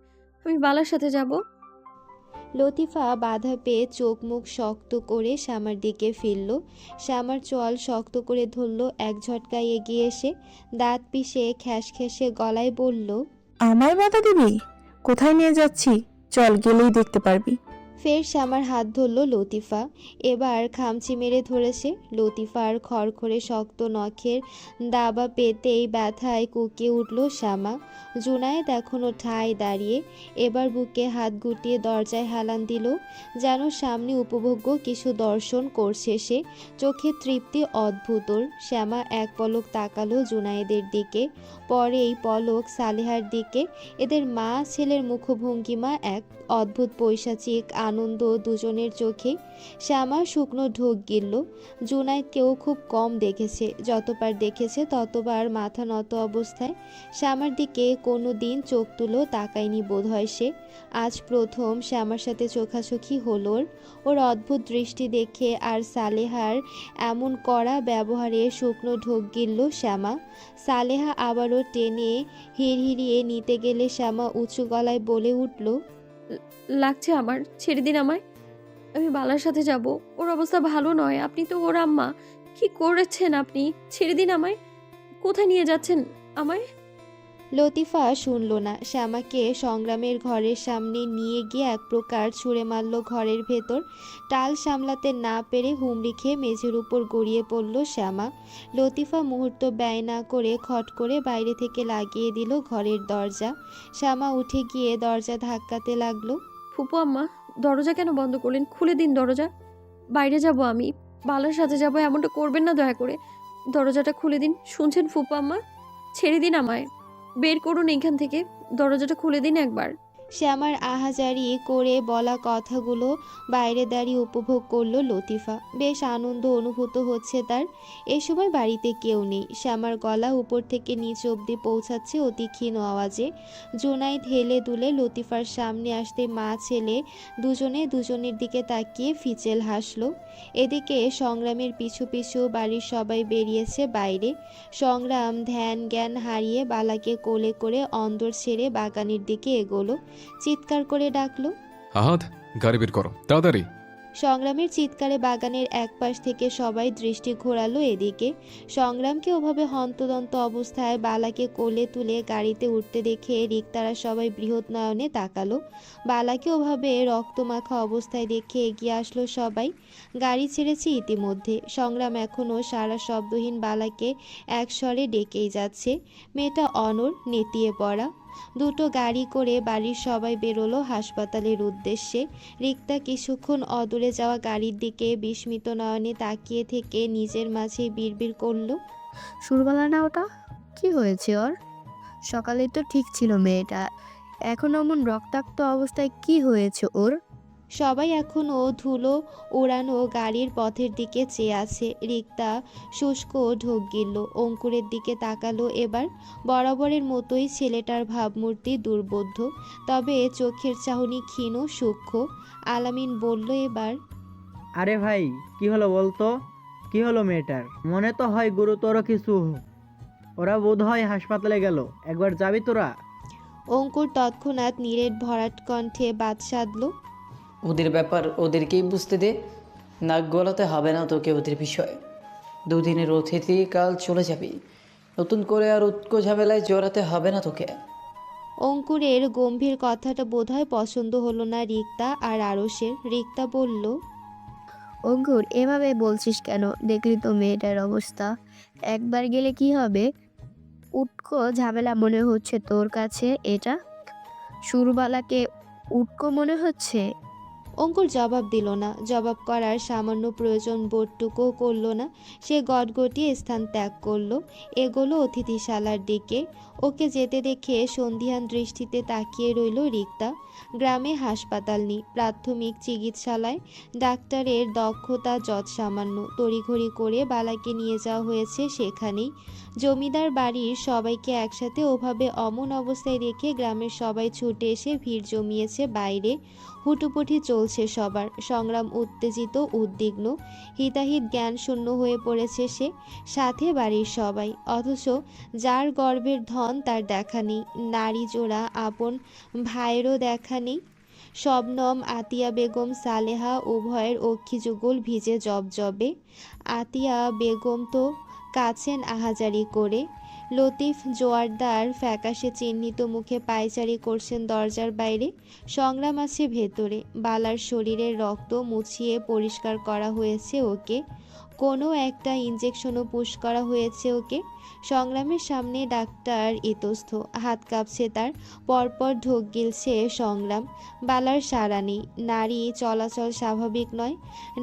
আমি বালার সাথে যাব। লতিফা বাধা পেয়ে চোখ মুখ শক্ত করে শ্যামার দিকে ফিরল। শ্যামার চোয়াল শক্ত করে ধরল, এক ঝটকায় এগিয়ে এসে দাঁত পিষে খ্যাসখ্যাসে গলায় বলল, আমায় বাধা দিবি? কোথায় নিয়ে যাচ্ছি? চল, গেলেই দেখতে পারবি। ফের শ্যামার হাত ধরল লতিফা। এবার খামচি মেরে ধরেছে। লতিফার খড়খড়ে শক্ত নখের দাবা পেতেই ব্যথায় কুঁকিয়ে উঠল শ্যামা। জুনায়েদ এখনও ঠায় দাঁড়িয়ে, এবার বুকে হাত গুটিয়ে দরজায় হেলান দিল, যেন সামনে উপভোগ্য কিছু দর্শন করছে সে। চোখে তৃপ্তি অদ্ভুত ওর। শ্যামা এক পলক তাকালো জুনায়েদের দিকে, পরেই পলক সালেহার দিকে। এদের মা ছেলের মুখভঙ্গিমা এক, অদ্ভুত পৈশাচিক আনন্দ দুজনের চোখে। শ্যামা শুকনো ঢোক গিলল। জুনায়েদকেও খুব কম দেখেছে, যতবার দেখেছে ততবার মাথা নত অবস্থায়। শ্যামার দিকে কোনো দিন চোখ তুলো তাকায়নি বোধহয় সে। আজ প্রথম শ্যামার সাথে চোখাচোখি হলো ওর। ওর অদ্ভুত দৃষ্টি দেখে আর সালেহার এমন কড়া ব্যবহারে শুকনো ঢোক গিলল শ্যামা। সালেহা আবারও টেনে হিড়হিড়িয়ে নিতে গেলে শ্যামা উঁচু গলায় বলে উঠল, লাগছে আমার, ছেড়ে দিন আমায়। আমি বালার সাথে যাব। ওর অবস্থা ভালো নয়। আপনি তো ওর আম্মা। কি করেছেন আপনি? ছেড়ে দিন আমায়। কোথায় নিয়ে যাচ্ছেন আমায়? লতিফা শুনল না। শ্যামাকে সংগ্রামের ঘরের সামনে নিয়ে গিয়ে এক প্রকার ছুঁড়ে মারল ঘরের ভেতর। টাল সামলাতে না পেরে হুমড়ি খেয়ে মেঝের উপর গড়িয়ে পড়ল শ্যামা। লতিফা মুহূর্ত ব্যয় না করে খট করে বাইরে থেকে লাগিয়ে দিল ঘরের দরজা। শ্যামা উঠে গিয়ে দরজা ধাক্কাতে লাগলো। ফুপু আম্মা, দরজা কেন বন্ধ করলেন? খুলে দিন দরজা। বাইরে যাব আমি, বালার সাথে যাব। এমনটা করবেন না দয়া করে। দরজাটা খুলে দিন। শুনছেন ফুপু আম্মা? ছেড়ে দিন আমায়। বের করুন এখান থেকে। দরজাটা খুলে দিন একবার। শ্যামার আহাজারি করে বলা কথাগুলো বাইরে দাঁড়িয়ে উপভোগ করলো লতিফা। বেশ আনন্দ অনুভূত হচ্ছে তার। এ সময় বাড়িতে কেউ নেই। শ্যামার গলা উপর থেকে নিচ অবধি পৌঁছাচ্ছে অতি ক্ষীণ আওয়াজে। জুনায়েদ হেলে দুলে লতিফার সামনে আসতে মা ছেলে দুজনে দুজনের দিকে তাকিয়ে ফিচেল হাসলো। এদিকে সংগ্রামের পিছু পিছু বাড়ির সবাই বেরিয়েছে বাইরে। সংগ্রাম ধ্যান জ্ঞান হারিয়ে বালাকে কোলে করে অন্দর ছেড়ে বাগানের দিকে এগোলো। চিৎকার করে ডাকলো, আহাদ, গাড়ি বের করো তাড়াতাড়ি। সংগ্রামের চিৎকারে বাগানের এক পাশ থেকে সবাই দৃষ্টি ঘোরালো এদিকে। সংগ্রামকে ওভাবে হন্তদন্ত অবস্থায় বালাকে কোলে তুলে গাড়িতে উঠতে দেখে রিক্তারা সবাই বৃহৎ নয়নে তাকালো। বালাকে ওভাবে রক্তমাখা অবস্থায় দেখে এগিয়ে আসলো সবাই। গাড়ি ছেড়েছে ইতিমধ্যে। সংগ্রাম এখনও সারা শব্দহীন বালাকে এক স্বরে ডেকেই যাচ্ছে। মেয়েটা অনড়, নেতিয়ে পড়া। দুটো গাড়ি করে বাড়ির সবাই বেরোলো হাসপাতালের উদ্দেশ্যে। রিক্তা কিছুক্ষণ অদূরে যাওয়া গাড়ির দিকে বিস্মিত নয়নে তাকিয়ে থেকে নিজের মাঝে বিড়বিড় করলো, সুরবালা না ওটা? কি হয়েছে ওর? সকালে তো ঠিক ছিল মেয়েটা, এখন এমন রক্তাক্ত অবস্থায় কি হয়েছে ওর? সবাই এখনও ধুলো ওড়ানো গাড়ির পথের দিকে চেয়ে আছে। রিক্তা শুষ্ক ঢোক গিলল। অঙ্কুরের দিকে তাকালো এবার। বরাবরের মতোই ছেলেটার ভাবমূর্তি দুর্বোধ্য, তবে চোখের চাহনি ক্ষীণ সূক্ষ্ম। আলামিন বলল এবার, আরে ভাই, কি হলো বলতো? কি হলো মেয়েটার? মনে তো হয় গুরুতর কিছু। ওরা বোধ হয় হাসপাতালে গেল, একবার যাবি তোরা? অঙ্কুর তৎক্ষণাৎ নীরের ভরাট কণ্ঠে বাদ সাধল, ওদের ব্যাপার ওদেরকেই বুঝতে দে। নাক গলাতে হবে না তোকে ওদের বিষয়ে। দুদিনের অতিথি, কাল চলে যাবি। নতুন করে আর উৎকো ঝামেলায় জড়াতে হবে না তোকে। অঙ্কুরের গম্ভীর কথাটা বোধহয় পছন্দ হলো না রিক্তা আর আরশের। রিক্তা বলল, অঙ্কুর, এভাবে বলছিস কেন? দেখলি তো মেয়েটার অবস্থা। একবার গেলে কি হবে? উটকো ঝামেলা মনে হচ্ছে তোর কাছে এটা? সুরবালাকে উটকো মনে হচ্ছে? অঙ্কুর জবাব দিল না, জবাব করার সামান্য প্রয়োজন বোধটুকুও করল না। সে গটগটিয়ে স্থান ত্যাগ করলো, এগোলো অতিথিশালার দিকে। ওকে যেতে দেখে সন্ধিহান দৃষ্টিতে তাকিয়ে রইল রিক্তা। গ্রামে হাসপাতাল নেই, প্রাথমিক চিকিৎসালয়, ডাক্তারের দক্ষতা যৎসামান্য। তড়িঘড়ি করে বালাকে নিয়ে যাওয়া হয়েছে সেখানেই। জমিদার বাড়ির সবাইকে একসাথে ওভাবে অমন অবস্থায় রেখে গ্রামের সবাই ছুটে এসে ভিড় জমিয়েছে বাইরে। হুটোপুটি চলছে সবার। সংগ্রাম উত্তেজিত, উদ্বিগ্ন, হিতাহিত জ্ঞান শূন্য হয়ে পড়েছে সে, সাথে বাড়ির সবাই। অথচ যার গর্ভের ধন তার দেখা নেই, নারী জোড়া আপন ভাইয়েরও দেখা নেই। শবনম, আতিয়া বেগম, সালেহা উভয়ের অক্ষিযুগল ভিজে জবজবে। আতিয়া বেগম তো কাছেন আহাজারি করে। লতিফ জোয়ারদার ফ্যাকাশে চিহ্নিত মুখে পায়চারি করছেন দরজার বাইরে। সংগ্রাম আছে ভেতরে। বালার শরীরের রক্ত মুছিয়ে পরিষ্কার করা হয়েছে ওকে, কোনো একটা ইঞ্জেকশনও পুশ করা হয়েছে ওকে। সংগ্রামের সামনে ডাক্তার ইতস্থ, হাত কাঁপছে তার, পরপর ঢোক গিলছে সংগ্রাম। বালার সাড়া নেই, নারী চলাচল স্বাভাবিক নয়।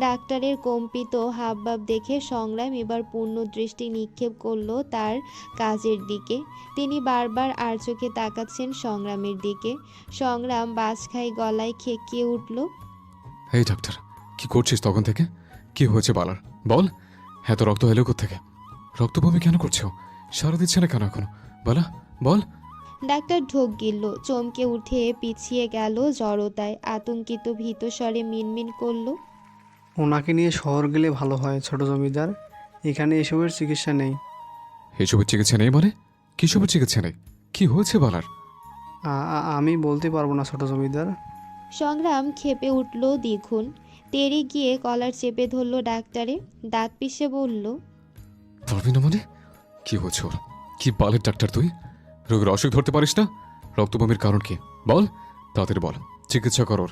ডাক্তারের কম্পিত হাবভাব দেখে সংগ্রাম এবার পূর্ণ দৃষ্টি নিক্ষেপ করলো তার কাজের দিকে। তিনি বারবার আর চোখে তাকাচ্ছেন সংগ্রামের দিকে। সংগ্রাম বাজখাই গলায় খেকিয়ে উঠল, এই ডাক্তার, কি করছিস তখন থেকে? কি হয়েছে বালার? বল। এত রক্ত এলো থেকে? রক্তবমি কেন করছো? সারা দিচ্ছে না কেন এখনো? বালা বল। ডাক্তার ঢোক গিলল, চমকে উঠে পিছিয়ে গেল জড়তায়। আতঙ্কিত ভীত স্বরে মিনমিন করল, ওনাকে নিয়ে শহর গেলে ভালো হয় ছোট জমিদার, এখানে এসবের চিকিৎসা নেই। এসবের চিকিৎসা নেই মানে? কিসবের চিকিৎসা নেই? কি হয়েছে বালার? আমি বলতে পারবো না ছোট জমিদার। সংগ্রাম ক্ষেপে উঠল দ্বিগুণ। তেড়ে গিয়ে কলার চেপে ধরল ডাক্তারে, দাঁত পিষে বলল, পারবি না মানে? কি হয়েছে ওর? কি বালের ডাক্তার তুই? রোগের অসুখ ধরতে পারিস না? রক্তবমির কারণ কি বল, তাড়াতাড়ি বল, চিকিৎসা কর ওর।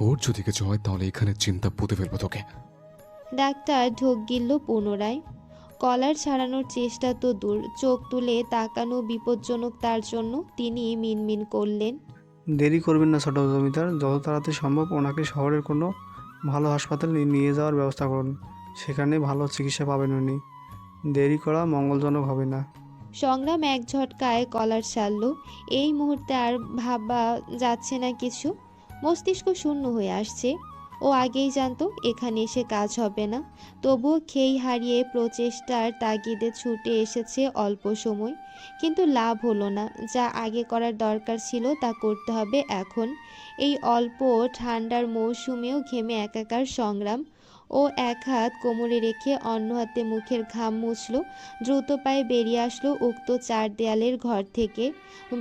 ওর যদি কিছু হয় তাহলে এখানে চিন্তা পুঁতে ফেলবো তোকে। ডাক্তার ঢোক গিলল পুনরায়। কলার ছাড়ানোর চেষ্টা তো দূর, চোখ তুলে তাকানো বিপজ্জনক তার জন্য। তিনি মিনমিন করলেন, দেরি করবেন না ছোট জমিদার, যত তাড়াতাড়ি সম্ভব ওনাকে শহরের কোনো ভালো হাসপাতালে নিয়ে যাওয়ার ব্যবস্থা করুন, সেখানে ভালো চিকিৎসা পাবেন উনি। দেরি করা মঙ্গলজনক হবে না। সংগ্রাম এক ঝটকায় কলার ছাড়ল। এই মুহূর্তে আর ভাবা যাচ্ছে না কিছু, মস্তিষ্ক শূন্য হয়ে আসছে। ও আগেই জানতো এখানে এসে কাজ হবে না, তবুও খেই হারিয়ে প্রচেষ্টার তাগিদে ছুটে এসেছে অল্প সময়। কিন্তু লাভ হলো না। যা আগে করার দরকার ছিল তা করতে হবে এখন। এই অল্প ঠান্ডার মৌসুমেও ঘেমে একাকার সংগ্রাম। ও এক হাত কোমরে রেখে অন্য হাতে মুখের ঘাম মুছল। দ্রুত পায়ে বেরিয়ে আসলো উক্ত চার দেয়ালের ঘর থেকে।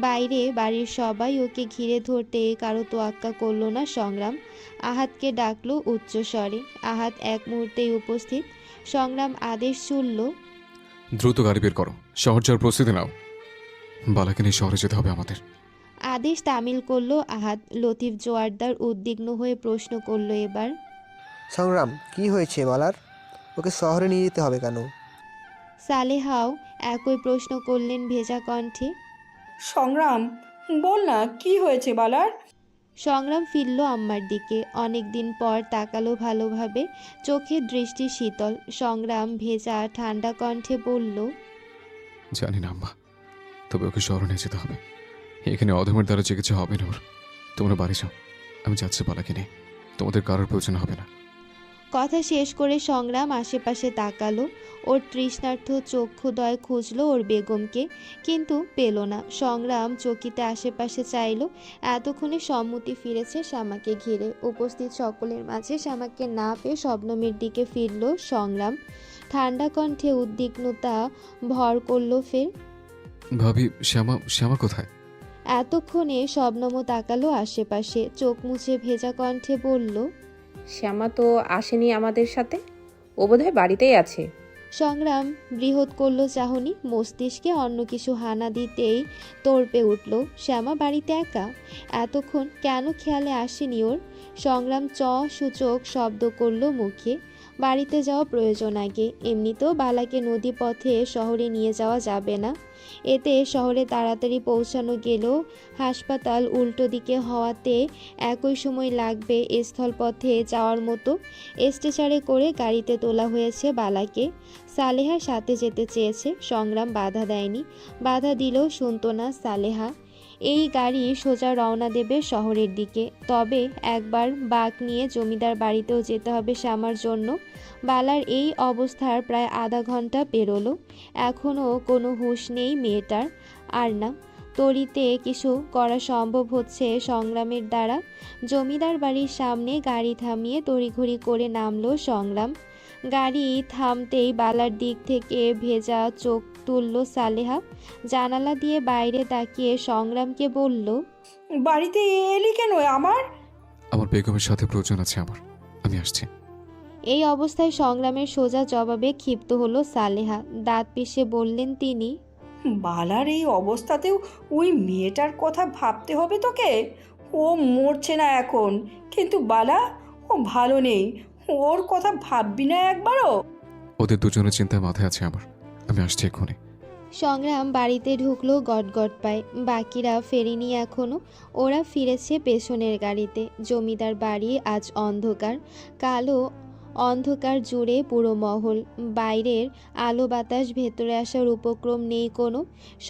বাইরে বাড়ির সবাই ওকে ঘিরে ধরতে কারো তোয়াক্কা করলো না সংগ্রাম। আহাতকে ডাকলো উচ্চস্বরে। আহাত এক মুহূর্তেই উপস্থিত। সংগ্রাম আদেশ ছুড়ল, দ্রুত গাড়ি বের করো, শহর যাওয়ার প্রস্তুতি নাও। বালাকে নিয়ে শহরে যেতে হবে আমাদের। আদেশ তামিল করলো আহাত। লতিফ জোয়ারদার উদ্বিগ্ন হয়ে প্রশ্ন করলো এবার, সংগ্রাম, কি হয়েছে বালার? ওকে শহরে নিয়ে যেতে হবে কেন? সালেহাও একই প্রশ্ন করলেন ভেজা কণ্ঠে। সংগ্রাম, বল না কি হয়েছে বালার? সংগ্রাম ফিরল আম্মার দিকে। অনেক দিন পর তাকালো ভালোভাবে, চোখের দৃষ্টি শীতল। সংগ্রাম ভেজা ঠান্ডা কণ্ঠে বলল, জানি না আম্মা, তবে ওকে শহরে নিয়ে যেতে হবে। এখানে অধমের দ্বারা চিকিৎসা হবে না ওর। তোমরা বাড়ি যাও, আমি যাচ্ছি বালাকে নিয়ে। তোমাদের কারোর প্রয়োজন হবে না। কথা শেষ করে সংগ্রাম আশেপাশে তাকালো। ওর তৃষ্ণার্থ চক্ষুদয় খুঁজল ওর বেগমকে, কিন্তু পেল না। সংগ্রাম চকিতে আশেপাশে চাইল। এতক্ষণে সম্মতি ফিরেছে শ্যামাকে ঘিরে। উপস্থিত সকলের মাঝে শ্যামাকে না পেয়ে শবনমের দিকে ফিরল সংগ্রাম। ঠান্ডা কণ্ঠে উদ্বিগ্নতা ভর করল ফের। ভাবি, শ্যামা কোথায়? এতক্ষণে শবনমও তাকালো আশেপাশে, চোখ মুছে ভেজা কণ্ঠে বলল, শ্যামা তো আসেনি আমাদের সাথে, ও বোধহয় বাড়িতেই আছে। সংগ্রাম বৃহৎ করল চাহনি। মস্তিষ্কে অন্য কিছু হানা দিতেই তোড়পে উঠল। শ্যামা বাড়িতে একা? এতক্ষণ কেন খেয়ালে আসেনি ওর? সংগ্রাম সূচক শব্দ করল মুখে। বাড়িতে যাওয়া প্রয়োজন আগে। এমনিতেও বালাকে নদী পথে শহরে নিয়ে যাওয়া যাবে না। এতে শহরে তাড়াতাড়ি পৌঁছানো গেলেও হাসপাতাল উল্টো দিকে হওয়াতে একই সময় লাগবে স্থলপথে যাওয়ার মতো। স্ট্রেচারে করে গাড়িতে তোলা হয়েছে বালাকে। সালেহার সাথে যেতে চেয়েছে, সংগ্রাম বাধা দেয়নি। বাধা দিলেও শুনতো না সালেহা। এই গাড়ি সোজা রওনা দেবে শহরের দিকে। তবে একবার বাঁক নিয়ে জমিদার বাড়িতেও যেতে হবে শ্যামার জন্য। বালার এই অবস্থার প্রায় আধা ঘন্টা পেরোলো, এখনও কোনো হুঁশ নেই মেয়েটার। আর না, তড়িতে কিছু করা সম্ভব হচ্ছে সংগ্রামের দ্বারা। জমিদার বাড়ির সামনে গাড়ি থামিয়ে তড়িঘড়ি করে নামলো সংগ্রাম। গাড়ি থামতেই বালার দিক থেকে ভেজা চোখ তুলল সালেহা। জানালা দিয়ে বাইরে তাকিয়ে সংগ্রামকে বলল, বাড়িতে এলি কেন আমার? আমার বেগমের সাথে প্রয়োজন আছে আমার, আমি আসছি। এই অবস্থায় সংগ্রামের সোজা জবাবে ক্ষিপ্ত হলো সালেহা। দাঁত পিষে বললেন তিনি, বালার এই অবস্থাতেও ওই মেয়েটার কথা ভাবতে হবে তোকে? ও মরছে না এখন, কিন্তু বালা ও ভালো নেই, ওর কথা ভাববি না একবারও? ওদের দুজনের চিন্তায় মাথায় আছে আমার, আমি আসছি এক্ষুনি। সংগ্রাম বাড়িতে ঢুকলো গটগট পায়। বাকিরা ফেরেনি এখনো। ওরা ফিরেছে পেছনের গাড়িতে। জমিদার বাড়ি আজ অন্ধকার, কালো অন্ধকার জুড়ে পুরো মহল। বাইরের আলো বাতাস ভেতরে আসার উপক্রম নেই কোনো।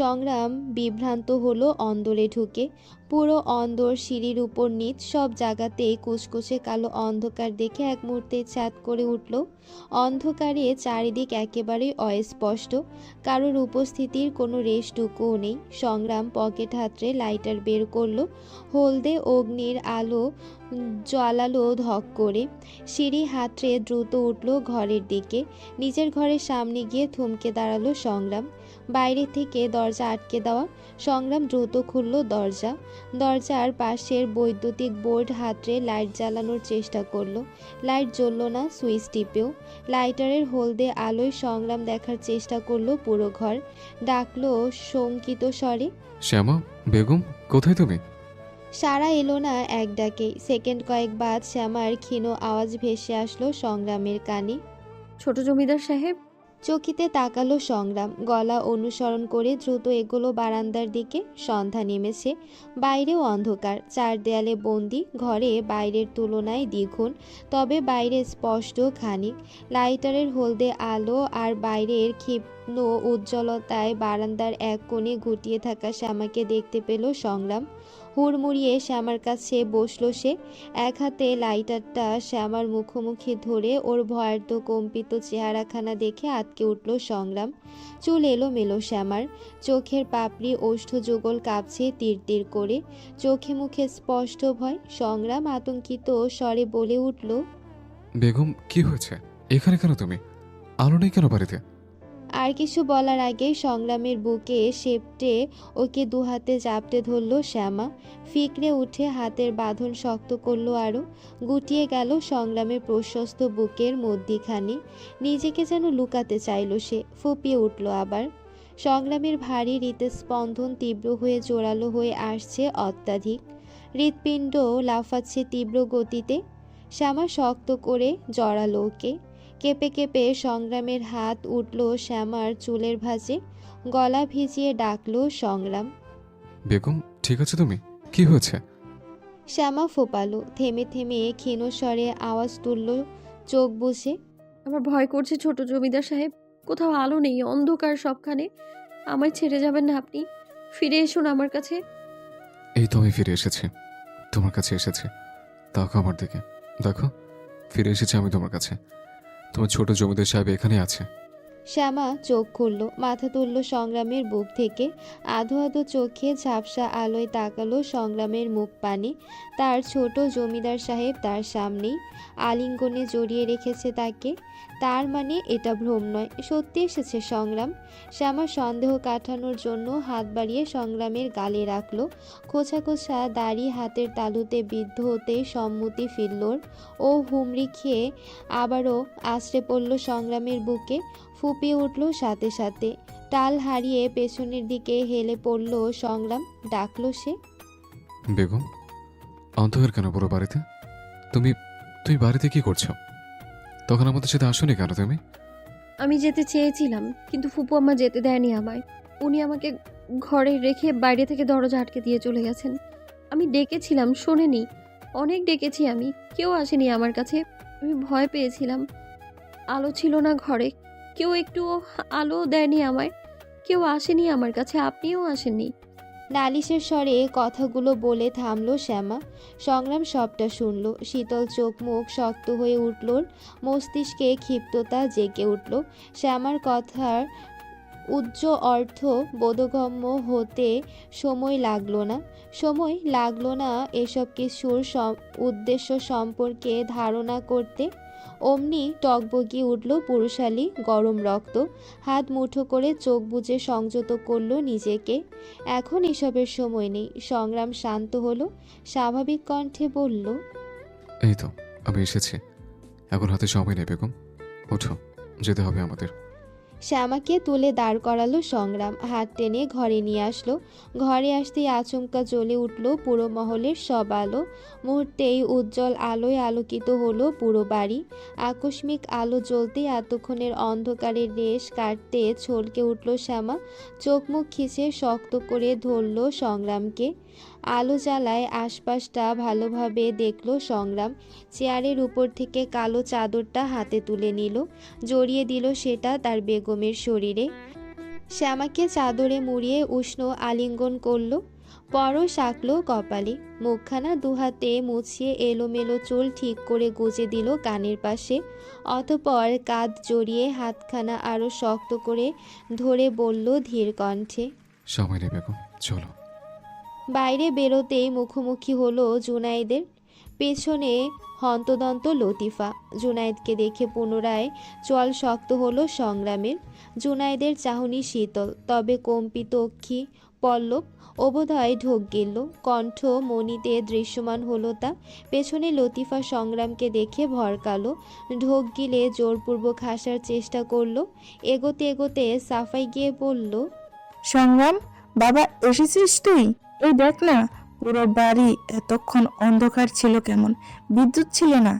সংগ্রাম বিভ্রান্ত হলো অন্দরে ঢুকে। পুরো অন্দর, সিঁড়ির উপর নিচ সব জায়গাতেই কুচকুচে কালো অন্ধকার দেখে এক মুহূর্তে ছাদ করে উঠল। অন্ধকারে চারিদিক একেবারে অস্পষ্ট, কারোর উপস্থিতির কোনো রেশটুকুও নেই। সংগ্রাম পকেট হাতড়ে লাইটার বের করলো। হলদে অগ্নির আলো জ্বালালো ধক করে। সিঁড়ি হাতড়ে দ্রুত উঠল ঘরের দিকে। নিজের ঘরের সামনে গিয়ে থমকে দাঁড়ালো সংগ্রাম। বাইরে থেকে দরজা আটকে দেওয়া। সংগ্রাম দ্রুত খুলল দরজা। দরজার পাশের বৈদ্যুতিক বোর্ড হাতড়ে লাইট জ্বালানোর চেষ্টা করলো। লাইট জ্বলল না, সুইচ টিপেও। লাইটারের হলদে আলোয় সংগ্রাম দেখার চেষ্টা করলো পুরো ঘর। ডাকলো শঙ্কিত স্বরে, শ্যামা বেগম, কোথায় তুমি? সারা এলো না এক ডাকে। সেকেন্ড কয়েক বাদ শ্যামার ক্ষীণ আওয়াজ ভেসে আসলো সংগ্রামের কানে। ছোট জমিদার সাহেব। চকিতে তাকালো সংগ্রাম। গলা অনুসরণ করে দ্রুত এগোলো বারান্দার দিকে। সন্ধ্যা নেমেছে, বাইরেও অন্ধকার। চার দেয়ালে বন্দি, ঘরে বাইরের তুলনায় দ্বিগুণ, তবে বাইরে স্পষ্ট খানিক। লাইটারের হলদে আলো আর বাইরের ক্ষীণ উজ্জ্বলতায় বারান্দার এক কোণে ঘুটিয়ে থাকা শ্যামাকে দেখতে পেল সংগ্রাম। হুড়মুড়িয়ে শ্যামার কাছে বসলো সে। এক হাতে লাইটারটা শ্যামার মুখোমুখি ধরে ওর ভয়ার্ত কম্পিত চেহারাখানা দেখে আটকে উঠল সংগ্রাম। চুল এলোমেলো শ্যামার, চোখের পাপড়ি ওষ্ঠ যুগল কাঁপছে তীর তীর করে। চোখে মুখে স্পষ্ট ভয়। সংগ্রাম আতঙ্কিত স্বরে বলে উঠল, বেগম কি হয়েছে? এখানে কেন তুমি? আলো নেই কেন বাড়িতে? আর কিছু বলার আগেই সংগ্রামের বুকে সেপটে ওকে দু হাতে জাপটে ধরল শ্যামা। ফিকরে উঠে হাতের বাঁধন শক্ত করলো আরও। গুটিয়ে গেল সংগ্রামের প্রশস্ত বুকের মধ্যিখানে। নিজেকে যেন লুকাতে চাইল সে। ফুপিয়ে উঠল আবার। সংগ্রামের ভারী হৃদস্পন্দন তীব্র হয়ে জোরালো হয়ে আসছে অত্যাধিক। হৃৎপিণ্ড লাফাচ্ছে তীব্র গতিতে। শ্যামা শক্ত করে জড়ালো ওকে। কেঁপে কেঁপে সংগ্রামের হাত উঠল শ্যামার চুলের ভাঁজে। গলা ভিজিয়ে ডাকলো সংগ্রাম, বেগম ঠিক আছে তুমি? কি হয়েছে? শ্যামা ফোপালো। থেমে থেমে ক্ষীণ স্বরে আওয়াজ তুলল চোখ বুজে, আমার ভয় করছে ছোট জমিদার সাহেব। কোথাও আলো নেই, অন্ধকার সবখানে। আমায় ছেড়ে যাবেন না আপনি? ফিরে এসুন আমার কাছে। এই তো আমি ফিরে এসেছি, তোমার কাছে এসেছি। তাকো আমার দিকে, দেখো ফিরে এসেছি আমি তোমার কাছে। তোমার ছোট জমিদার সাহেব এখানে আছে। শ্যামা চোখ খুলল, মাথা তুলল সংগ্রামের বুক থেকে। আধো আধো চোখে ঝাপসা আলোয় তাকালো সংগ্রামের মুখ পানে। তার ছোট জমিদার সাহেব তার সামনেই, আলিঙ্গনে জড়িয়ে রেখেছে তাকে। তার মানে এটা ভ্রম নয়, সত্যি এসেছে সংগ্রাম। শ্যামা সন্দেহ কাটানোর জন্য হাত বাড়িয়ে সংগ্রামের গালে রাখলো। খোঁচা খোঁচা দাড়ি হাতের তালুতে বিদ্ধ হতেই সম্মতি ফিরল। ও হুমড়ি খেয়ে আবারও আছড়ে পড়ল সংগ্রামের বুকে। ফুপিয়ে উঠল সাথে সাথে। টাল হারিয়ে পেছনের দিকে হেলে পড়ল সংগ্রাম। ডাকলো সে, বেগম অন্ধকার কেন পুরো বাড়িতে? তুমি তুমি বাড়িতে কি করছো? তখন আমাদের সাথে আসোনি কেন তুমি? আমি যেতে চেয়েছিলাম, কিন্তু ফুপু আম্মা যেতে দেয়নি আমায়। উনি আমাকে ঘরে রেখে বাইরে থেকে দরজা আটকে দিয়ে চলে গেছেন। আমি ডেকেছিলাম, শোনেনি। অনেক ডেকেছি আমি, কেউ আসেনি আমার কাছে। আমি ভয় পেয়েছিলাম। আলো ছিল না ঘরে, কেউ একটুও আলো দেয়নি আমায়। কেউ আসেনি আমার কাছে, আপনিও আসেননি। নালিশের স্বরে কথাগুলো বলে থামল শ্যামা। সংগ্রাম সবটা শুনল। শীতল চোখ মুখ শক্ত হয়ে উঠল, মস্তিষ্কে ক্ষিপ্ততা জেগে উঠল। শ্যামার কথার উচ্চ অর্থ বোধগম্য হতে সময় লাগলো না এসব কিছুর উদ্দেশ্য সম্পর্কে ধারণা করতে। অমনি টকবগিয়ে উঠল পুরুষালী গরম রক্ত। হাত মুঠো করে চোখ বুজে সংযত করল নিজেকে। এখন এসবের সময় নেই। সংগ্রাম শান্ত হলো, স্বাভাবিক কণ্ঠে বলল, এই তো আমি এসেছি, এখন হাতে সময় নেই বেগম, ওঠো, যেতে হবে আমাদের। শ্যামাকে তুলে দাঁড় করালো সংগ্রাম। হাত টেনে ঘরে নিয়ে আসলো। ঘরে আসতেই আচমকা জ্বলে উঠল পুরো মহলের সব আলো। মুহূর্তেই উজ্জ্বল আলোয় আলোকিত হলো পুরো বাড়ি। আকস্মিক আলো জ্বলতেই এতক্ষণের অন্ধকারের রেশ কাটতে ছলকে উঠল শ্যামা। চোখ মুখ খিচে শক্ত করে ধরল সংগ্রামকে। আলো জ্বালায় আশপাশটা ভালোভাবে দেখল সংগ্রাম। চেয়ারের উপর থেকে কালো চাদরটা হাতে তুলে নিল, জড়িয়ে দিল সেটা তার বেগমের শরীরে। শ্যামাকে চাদরে মুড়িয়ে উষ্ণ আলিঙ্গন করল, পরশ আঁকল কপালে। মুখখানা দুহাতে মুছিয়ে এলোমেলো চুল ঠিক করে গুজে দিল কানের পাশে। অতঃপর কাঁধ জড়িয়ে হাতখানা আরো শক্ত করে ধরে বলল ধীর কণ্ঠে, সময় নেই বেগম, চলো। বাইরে বেরোতেই মুখোমুখি হলো জুনাইদের। পেছনে হন্তদন্ত লতিফা। জুনাইদকে দেখে পুনরায় চোয়াল শক্ত হলো সংগ্রামের। জুনাইদের চাহনি শীতল, তবে কম্পিত অক্ষি পল্লব ও বোধহয় ঢোক গিলল। কণ্ঠ মনিতে দৃশ্যমান হলো তা। পেছনে লতিফা সংগ্রামকে দেখে ভরকালো, ঢোক গিলে জোরপূর্বক হাসার চেষ্টা করলো। এগোতে এগোতে সাফাই গিয়ে বলল, সংগ্রাম, বাবা এসেছিস তুই? এই দেখ না, পুরো বাড়ি এতক্ষণ অন্ধকার ছিল, কেমন বিদ্যুৎ ছিল না।